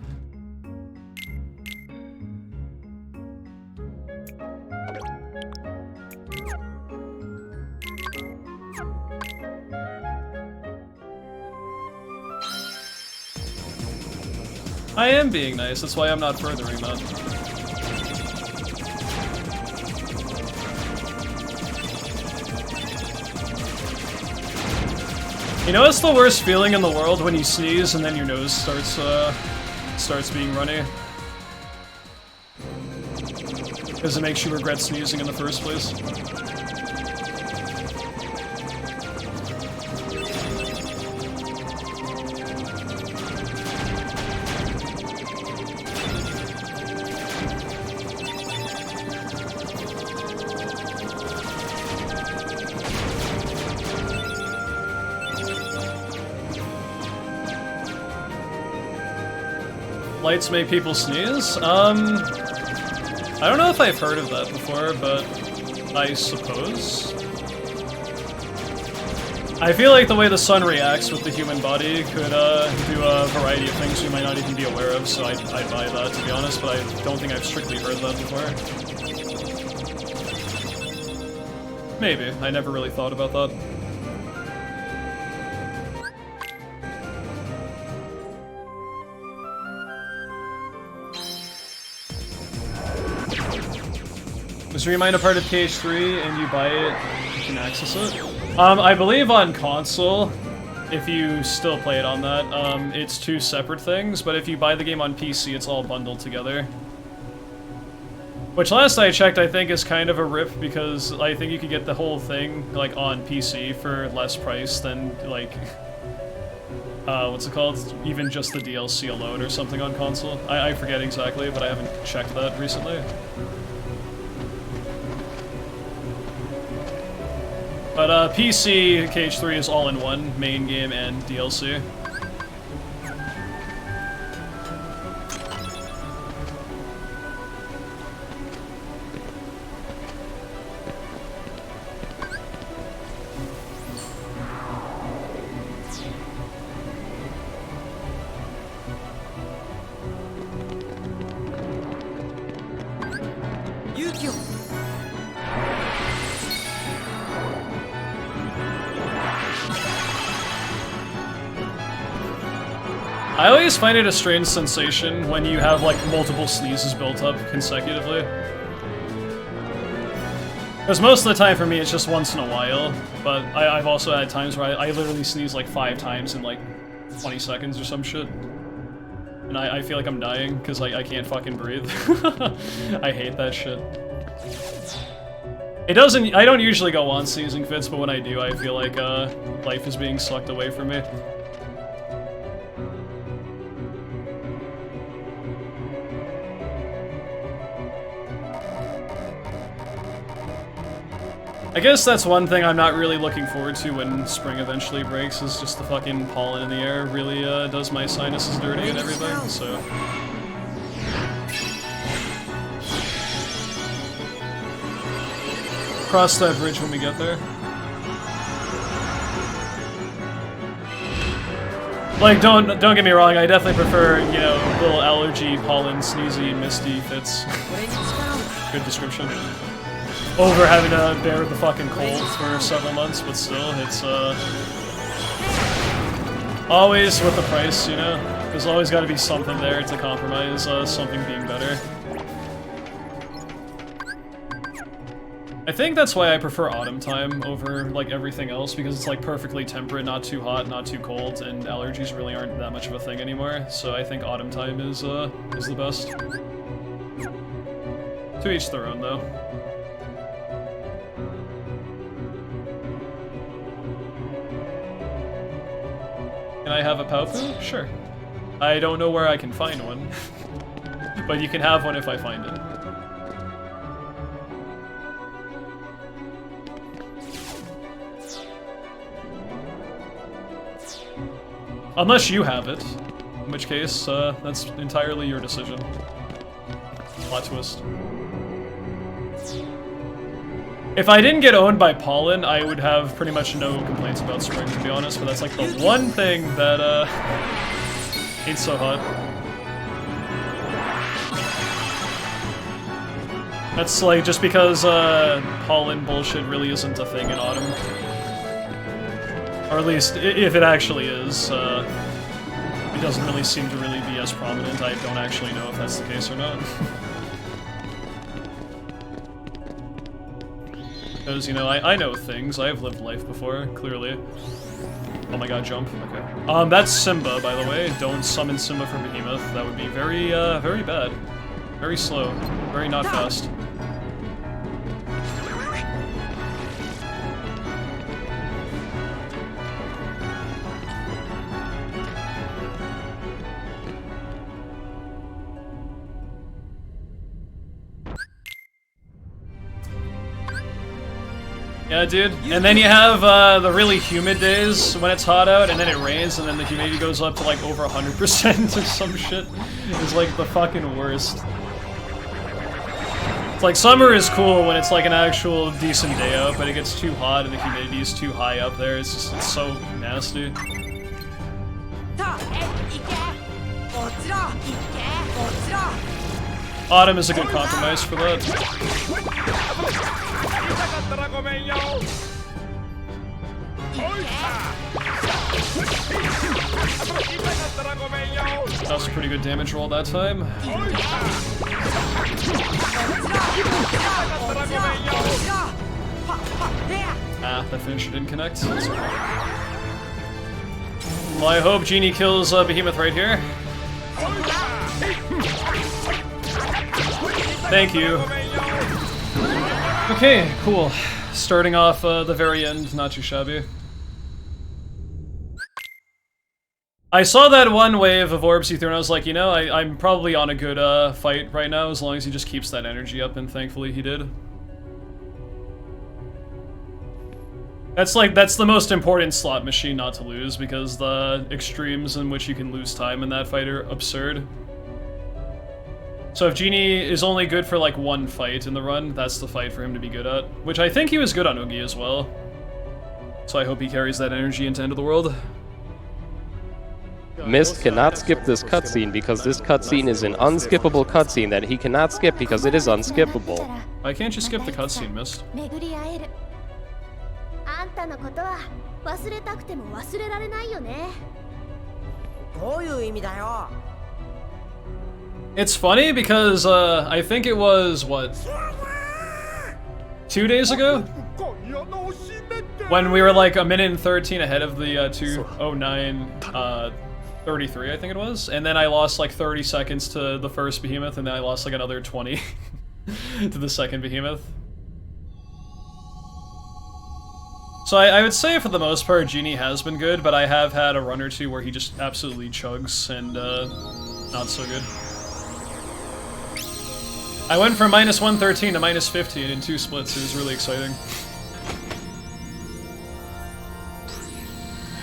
I am being nice, that's why I'm not furthering that. You know what's the worst feeling in the world when you sneeze and then your nose starts being runny? Because it makes you regret sneezing in the first place. Lights make people sneeze? I don't know if I've heard of that before, but I suppose. I feel like the way the sun reacts with the human body could do a variety of things we might not even be aware of, so I'd buy that, to be honest, but I don't think I've strictly heard that before. Maybe. I never really thought about that. Was Remind a part of KH3 and you buy it, you can access it? I believe on console, if you still play it on that, it's two separate things, but if you buy the game on PC, it's all bundled together. Which last I checked, I think is kind of a rip, because I think you could get the whole thing, like, on PC for less price than, like, what's it called? Even just the DLC alone or something on console. I forget exactly, but I haven't checked that recently. But PC, KH3 is all in one, main game and DLC. I always find it a strange sensation when you have, like, multiple sneezes built up consecutively. Because most of the time for me it's just once in a while, but I've also had times where I literally sneeze like 5 times in like 20 seconds or some shit. And I feel like I'm dying because I can't fucking breathe. I hate that shit. It doesn't- I don't usually go on sneezing fits, but when I do I feel like life is being sucked away from me. I guess that's one thing I'm not really looking forward to when spring eventually breaks, is just the fucking pollen in the air really does my sinuses dirty and everything, so... Cross that bridge when we get there. Like, don't get me wrong, I definitely prefer, you know, little allergy, pollen, sneezy, misty fits. Good description. Over having to bear the fucking cold for several months, but still, it's, always with the price, you know? There's always gotta be something there to compromise, something being better. I think that's why I prefer autumn time over, like, everything else, because it's, like, perfectly temperate, not too hot, not too cold, and allergies really aren't that much of a thing anymore, so I think autumn time is the best. To each their own, though. Can I have a Paupu? Sure. I don't know where I can find one, but you can have one if I find it. Unless you have it, in which case, that's entirely your decision. Plot twist. If I didn't get owned by pollen, I would have pretty much no complaints about spring, to be honest, but that's like the one thing that, ain't so hot. That's like, just because, pollen bullshit really isn't a thing in autumn. Or at least, if it actually is, it doesn't really seem to really be as prominent. I don't actually know if that's the case or not. Because, you know, I know things. I've lived life before, clearly. Oh my god, jump. Okay. That's Simba, by the way. Don't summon Simba from Behemoth. That would be very, very bad. Very slow. Very not fast. Yeah, dude. And then you have the really humid days when it's hot out, and then it rains, and then the humidity goes up to like over 100% or some shit. It's like the fucking worst. It's like summer is cool when it's like an actual decent day out, but it gets too hot and the humidity is too high up there. It's just, it's so nasty. Autumn is a good compromise for that. That was a pretty good damage roll that time. Ah, that finisher didn't connect. Well, I hope Genie kills Behemoth right here. Thank you. Okay, cool. Starting off the very end, not too shabby. I saw that one wave of orbs he threw and I was like, you know, I'm probably on a good fight right now as long as he just keeps that energy up, and thankfully he did. That's the most important slot machine not to lose, because the extremes in which you can lose time in that fight are absurd. So if Genie is only good for like one fight in the run, that's the fight for him to be good at. Which I think he was good on Oogie as well. So I hope he carries that energy into End of the World. Mist cannot skip this cutscene because this cutscene is an unskippable cutscene that he cannot skip because it is unskippable. Why can't you skip the cutscene, Mist? It's funny because I think it was, what, 2 days ago? When we were like a minute and 13 ahead of the 2:09:33, I think it was, and then I lost like 30 seconds to the first Behemoth, and then I lost like another 20 to the second Behemoth. So I would say for the most part Genie has been good, but I have had a run or two where he just absolutely chugs and not so good. I went from -113 to -15 in 2 splits. It was really exciting.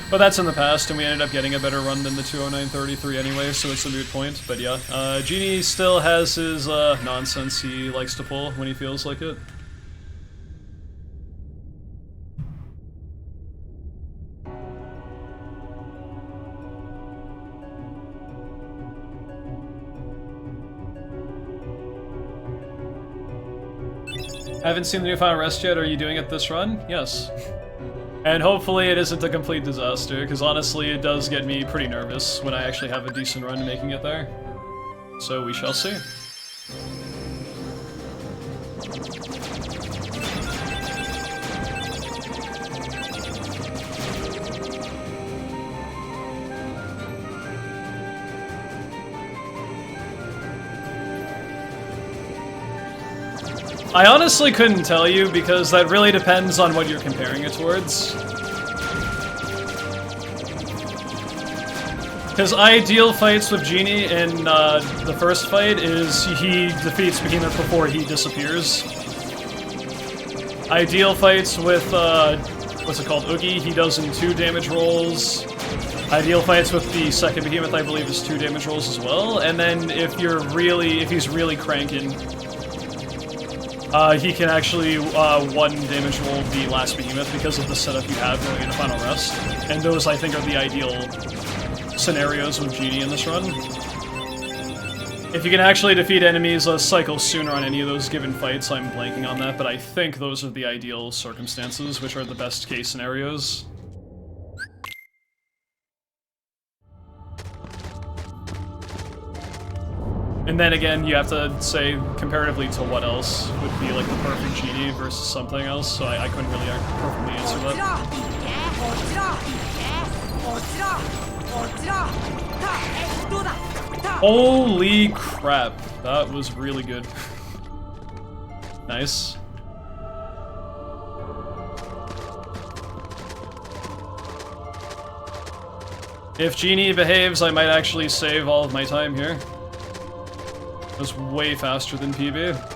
But that's in the past, and we ended up getting a better run than the 2:09:33 anyway, so it's a moot point. But yeah, Genie still has his nonsense he likes to pull when he feels like it. Haven't seen the new Final Rest yet. Are you doing it this run? Yes. And hopefully it isn't a complete disaster, because honestly it does get me pretty nervous when I actually have a decent run making it there. So we shall see. I honestly couldn't tell you, because that really depends on what you're comparing it towards. Because ideal fights with Genie in the first fight is he defeats Behemoth before he disappears. Ideal fights with, what's it called, Oogie, he does in 2 damage rolls. Ideal fights with the second Behemoth, I believe, is 2 damage rolls as well. And then if he's really cranking, he can actually 1 damage roll the last Behemoth because of the setup you have going into Final Rest. And those, I think, are the ideal scenarios with Genie in this run. If you can actually defeat enemies a cycle sooner on any of those given fights, I'm blanking on that, but I think those are the ideal circumstances, which are the best case scenarios. And then again, you have to say comparatively to what else would be like the perfect Genie versus something else, so I couldn't really perfectly answer that. Holy crap, that was really good. Nice. If Genie behaves, I might actually save all of my time here. It was way faster than PB.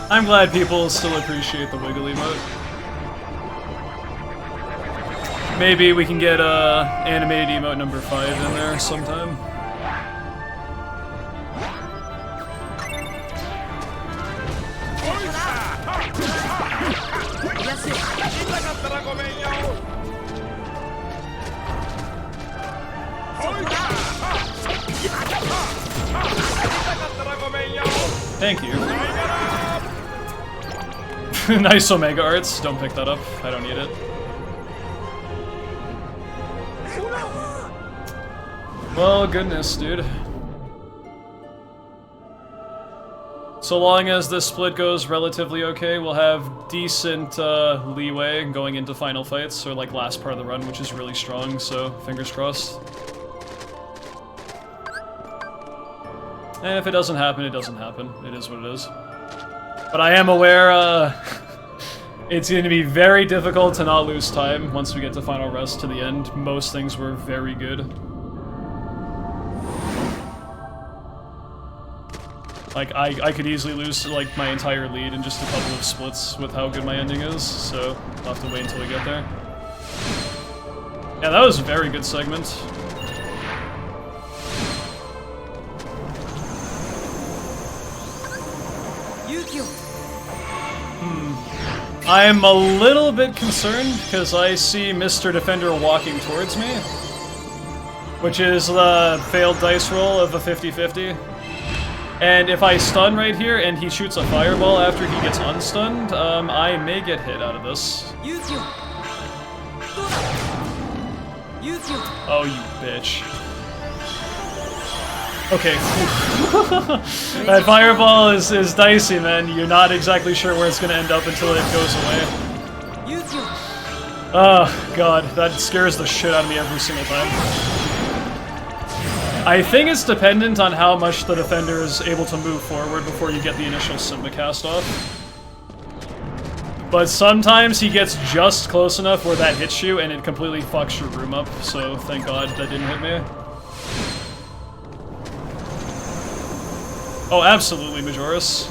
I'm glad people still appreciate the wiggle emote. Maybe we can get animated emote number 5 in there sometime. Thank you. Nice Omega Arts. Don't pick that up. I don't need it. Well, goodness, dude. So long as this split goes relatively okay, we'll have decent leeway going into final fights, or like last part of the run, which is really strong, so fingers crossed. And if it doesn't happen, it doesn't happen. It is what it is. But I am aware, it's going to be very difficult to not lose time once we get to Final Rest to the end. Most things were very good. Like, I could easily lose, like, my entire lead in just a couple of splits with how good my ending is, so I'll have to wait until we get there. Yeah, that was a very good segment. I'm a little bit concerned because I see Mr. Defender walking towards me, which is the failed dice roll of a 50-50. And if I stun right here and he shoots a fireball after he gets unstunned, I may get hit out of this. Oh, you bitch. Okay. That fireball is dicey, man. You're not exactly sure where it's gonna end up until it goes away. Oh, god. That scares the shit out of me every single time. I think it's dependent on how much the defender is able to move forward before you get the initial Simba cast off. But sometimes he gets just close enough where that hits you and it completely fucks your room up, so thank god that didn't hit me. Oh, absolutely, Majoris.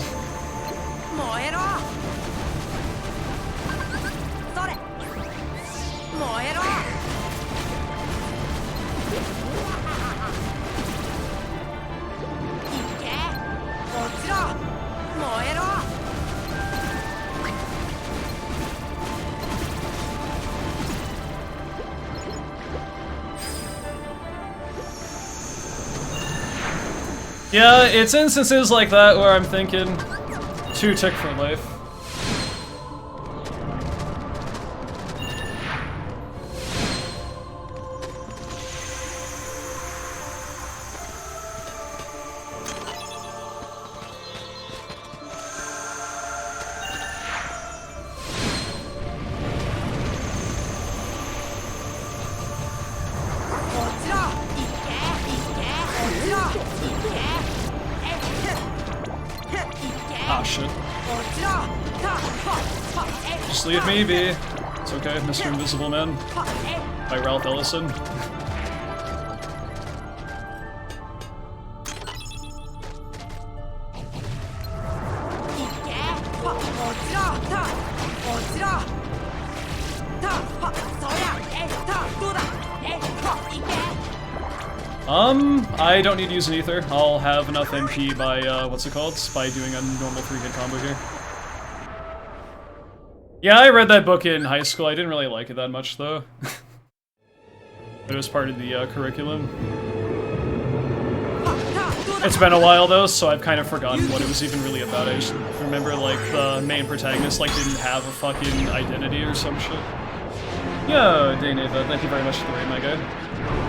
Yeah, it's instances like that where I'm thinking, 2 tick for life. Ah, shit. Just leave me be. It's okay, Mr. Invisible Man. By Ralph Ellison. I don't need to use an ether. I'll have enough MP by, what's it called? By doing a normal 3-hit combo here. Yeah, I read that book in high school. I didn't really like it that much, though. It was part of the curriculum. It's been a while, though, so I've kind of forgotten what it was even really about. I just remember, like, the main protagonist, like, didn't have a fucking identity or some shit. Yo, Dayneva, thank you very much for the raid, my guy.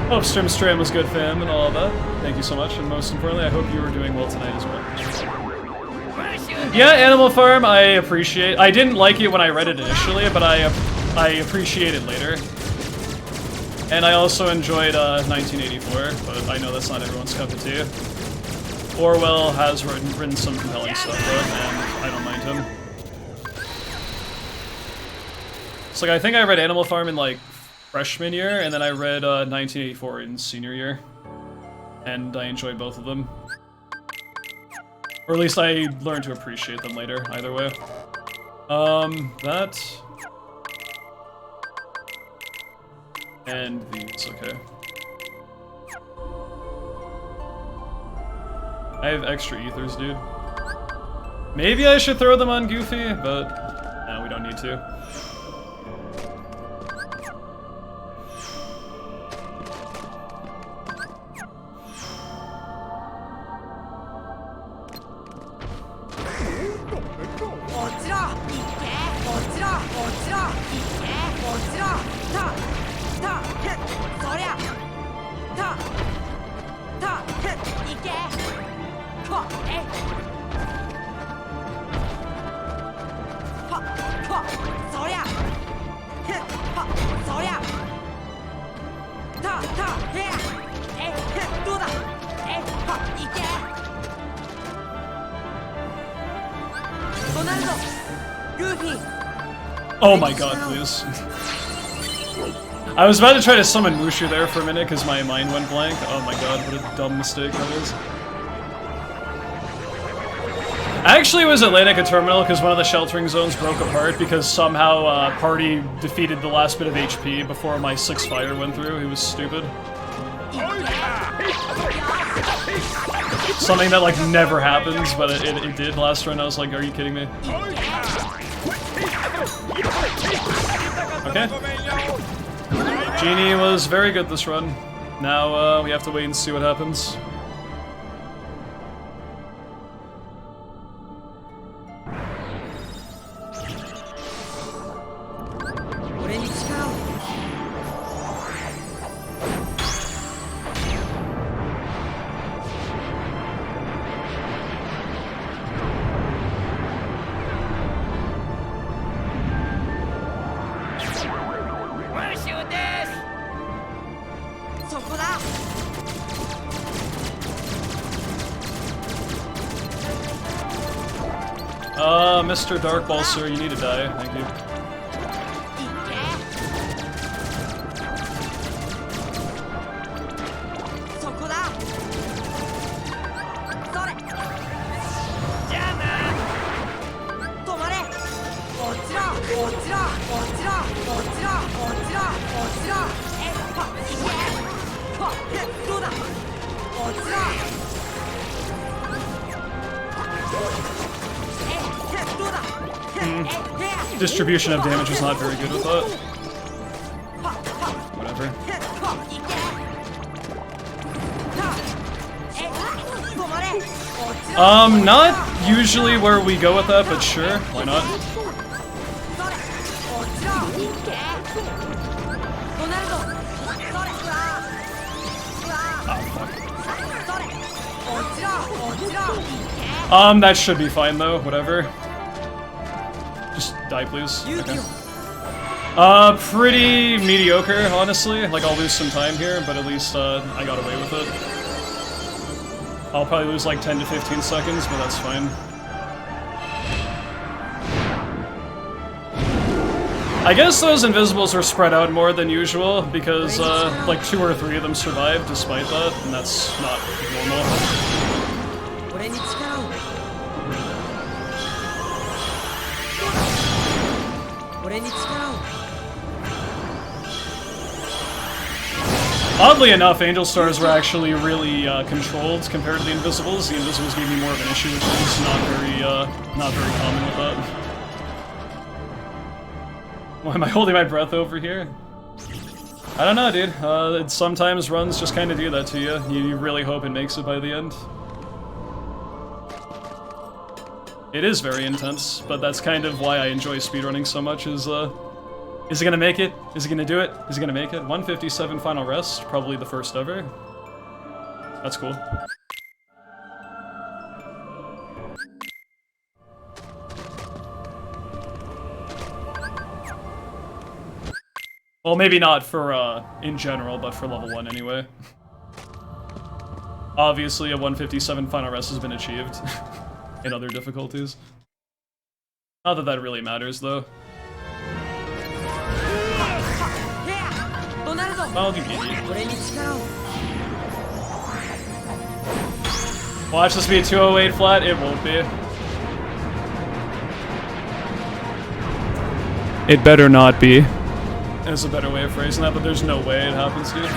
Hope stream was good, fam, and all of that. Thank you so much, and most importantly, I hope you were doing well tonight as well. Yeah, Animal Farm, I appreciate. I didn't like it when I read it initially, but I appreciate it later. And I also enjoyed 1984, but I know that's not everyone's cup of tea. Orwell has written some compelling stuff, though, and I don't mind him. So, like, I think I read Animal Farm in, like, freshman year, and then I read 1984 in senior year. And I enjoyed both of them. Or at least I learned to appreciate them later, either way. That... And these, okay. I have extra ethers, dude. Maybe I should throw them on Goofy, but... no, we don't need to. Oh my god, please. I was about to try to summon Mushu there for a minute because my mind went blank. Oh my god, what a dumb mistake that was. Actually, it was Atlantica Terminal because one of the sheltering zones broke apart because somehow Party defeated the last bit of HP before my 6 fire went through. He was stupid. Something that, like, never happens, but it did last run. I was like, are you kidding me? Okay. Genie was very good this run. Now we have to wait and see what happens. Mr. Darkball, sir, you need to die. Thank you. Distribution of damage was not very good with that. Whatever. Not usually where we go with that, but sure, why not? Oh, fuck. That should be fine though, whatever. Just die, please. Okay. Pretty mediocre, honestly. Like, I'll lose some time here, but at least, I got away with it. I'll probably lose like 10 to 15 seconds, but that's fine. I guess those invisibles were spread out more than usual, because, like 2 or 3 of them survived despite that, and that's not normal. Oddly enough, Angel Stars were actually really controlled compared to the Invisibles. The Invisibles gave me more of an issue, which is not very common with that. Why am I holding my breath over here? I don't know, dude. Sometimes runs just kind of do that to you. You really hope it makes it by the end. It is very intense, but that's kind of why I enjoy speedrunning so much, is it gonna make it? Is it gonna do it? Is it gonna make it? 157 final rest, probably the first ever. That's cool. Well, maybe not for, in general, but for level 1 anyway. Obviously, a 157 final rest has been achieved in other difficulties. Not that that really matters, though. Oh, you idiot. Watch this be a 208 flat? It won't be. It better not be. There's a better way of phrasing that, but there's no way it happens, dude.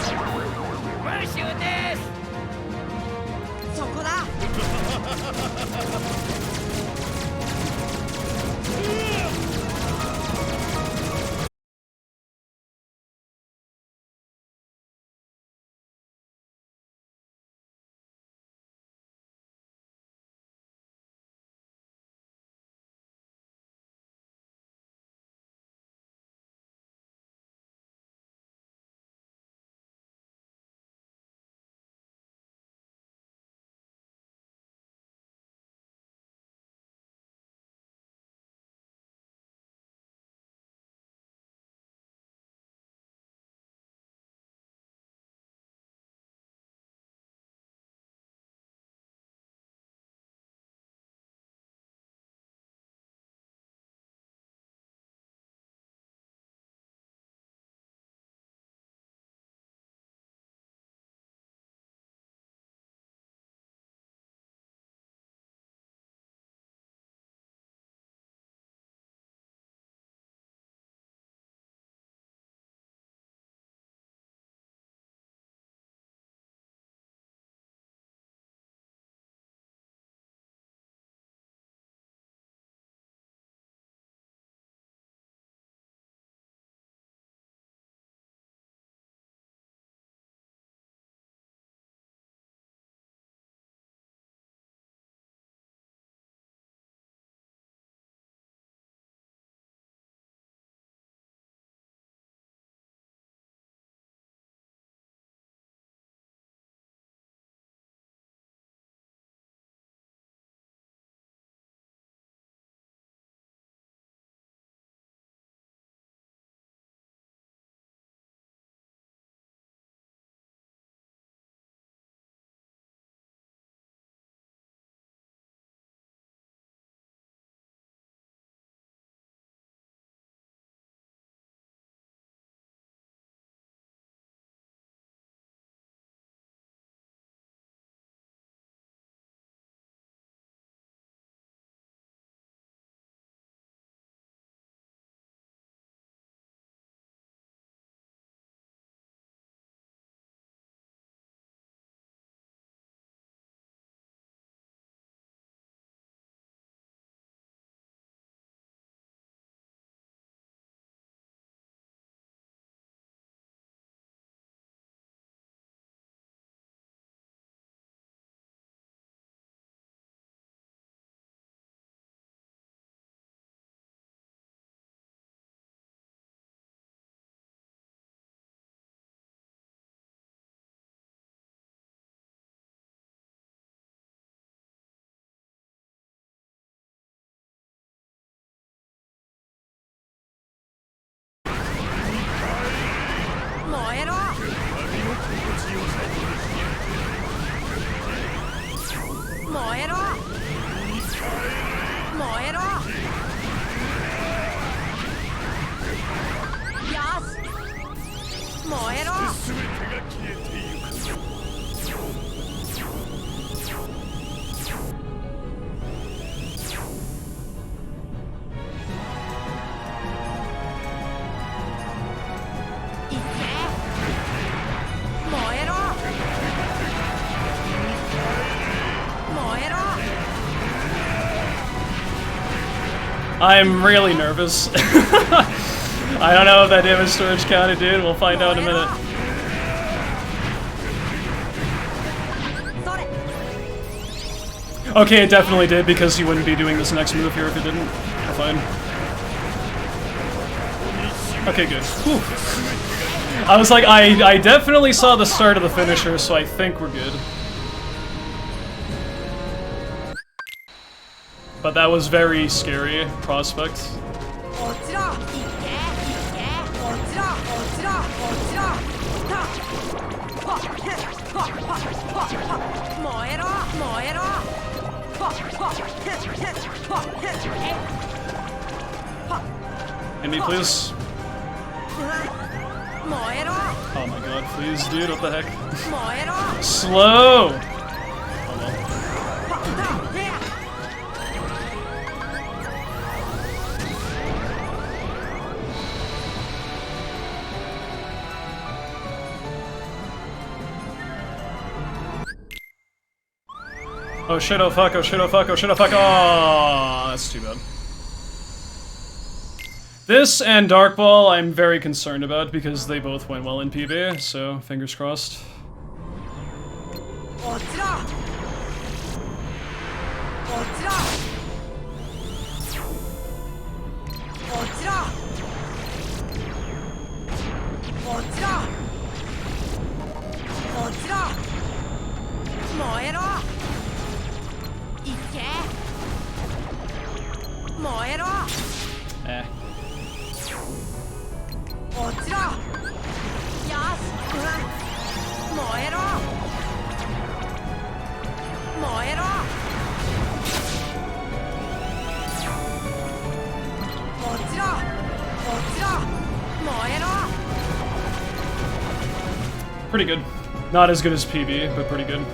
I'm really nervous. I don't know if that damage storage counted, dude. We'll find out in a minute. Okay, it definitely did, because you wouldn't be doing this next move here if it didn't. Fine. Okay, good. Whew. I was like, I definitely saw the start of the finisher, so I think we're good. But that was very scary prospect. Hit me, please. Oh my god, please, dude, what the heck? Slow! Oh well. Oh shit, oh fuck, oh shit, oh fuck, oh shit, oh fuck, oh, that's too bad. This and Dark Ball I'm very concerned about because they both went well in PB, so fingers crossed. Eh. Pretty good. Not as good as PB, but pretty good.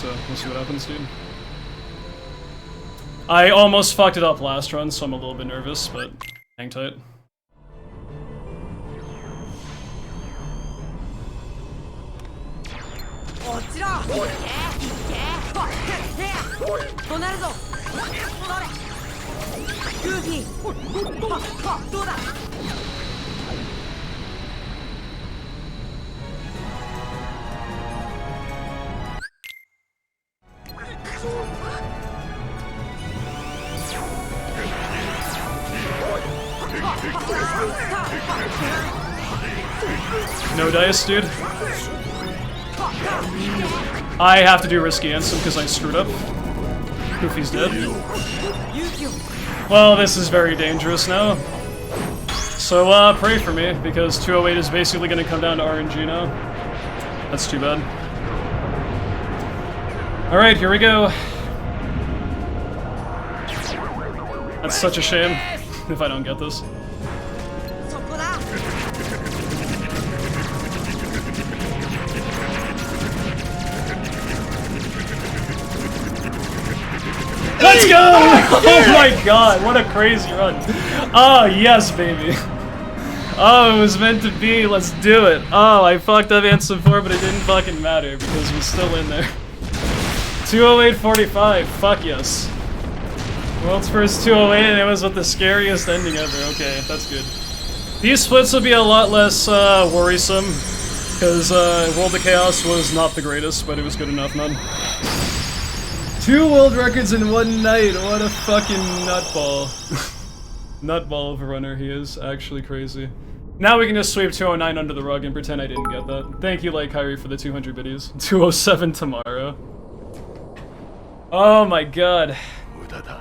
so we'll see what happens, dude. I almost fucked it up last run, so I'm a little bit nervous, but hang tight. No dice, dude. I have to do risky answer because I screwed up. Goofy's dead. Well, this is very dangerous now. So, pray for me, because 208 is basically gonna come down to RNG now. That's too bad. Alright, here we go. That's such a shame if I don't get this. Let's go! Oh my god, what a crazy run. Oh, yes, baby. Oh, it was meant to be, let's do it. Oh, I fucked up Ansem 4, but it didn't fucking matter because we're still in there. 208.45, fuck yes. World's first 208 and it was with the scariest ending ever. Okay, that's good. These splits will be a lot less worrisome because World of Chaos was not the greatest, but it was good enough, man. 2 world records in one night, what a fucking nutball. Nutball of a runner he is, actually crazy. Now we can just sweep 209 under the rug and pretend I didn't get that. Thank you, like Kyrie, for the 200 biddies. 207 tomorrow. Oh my god.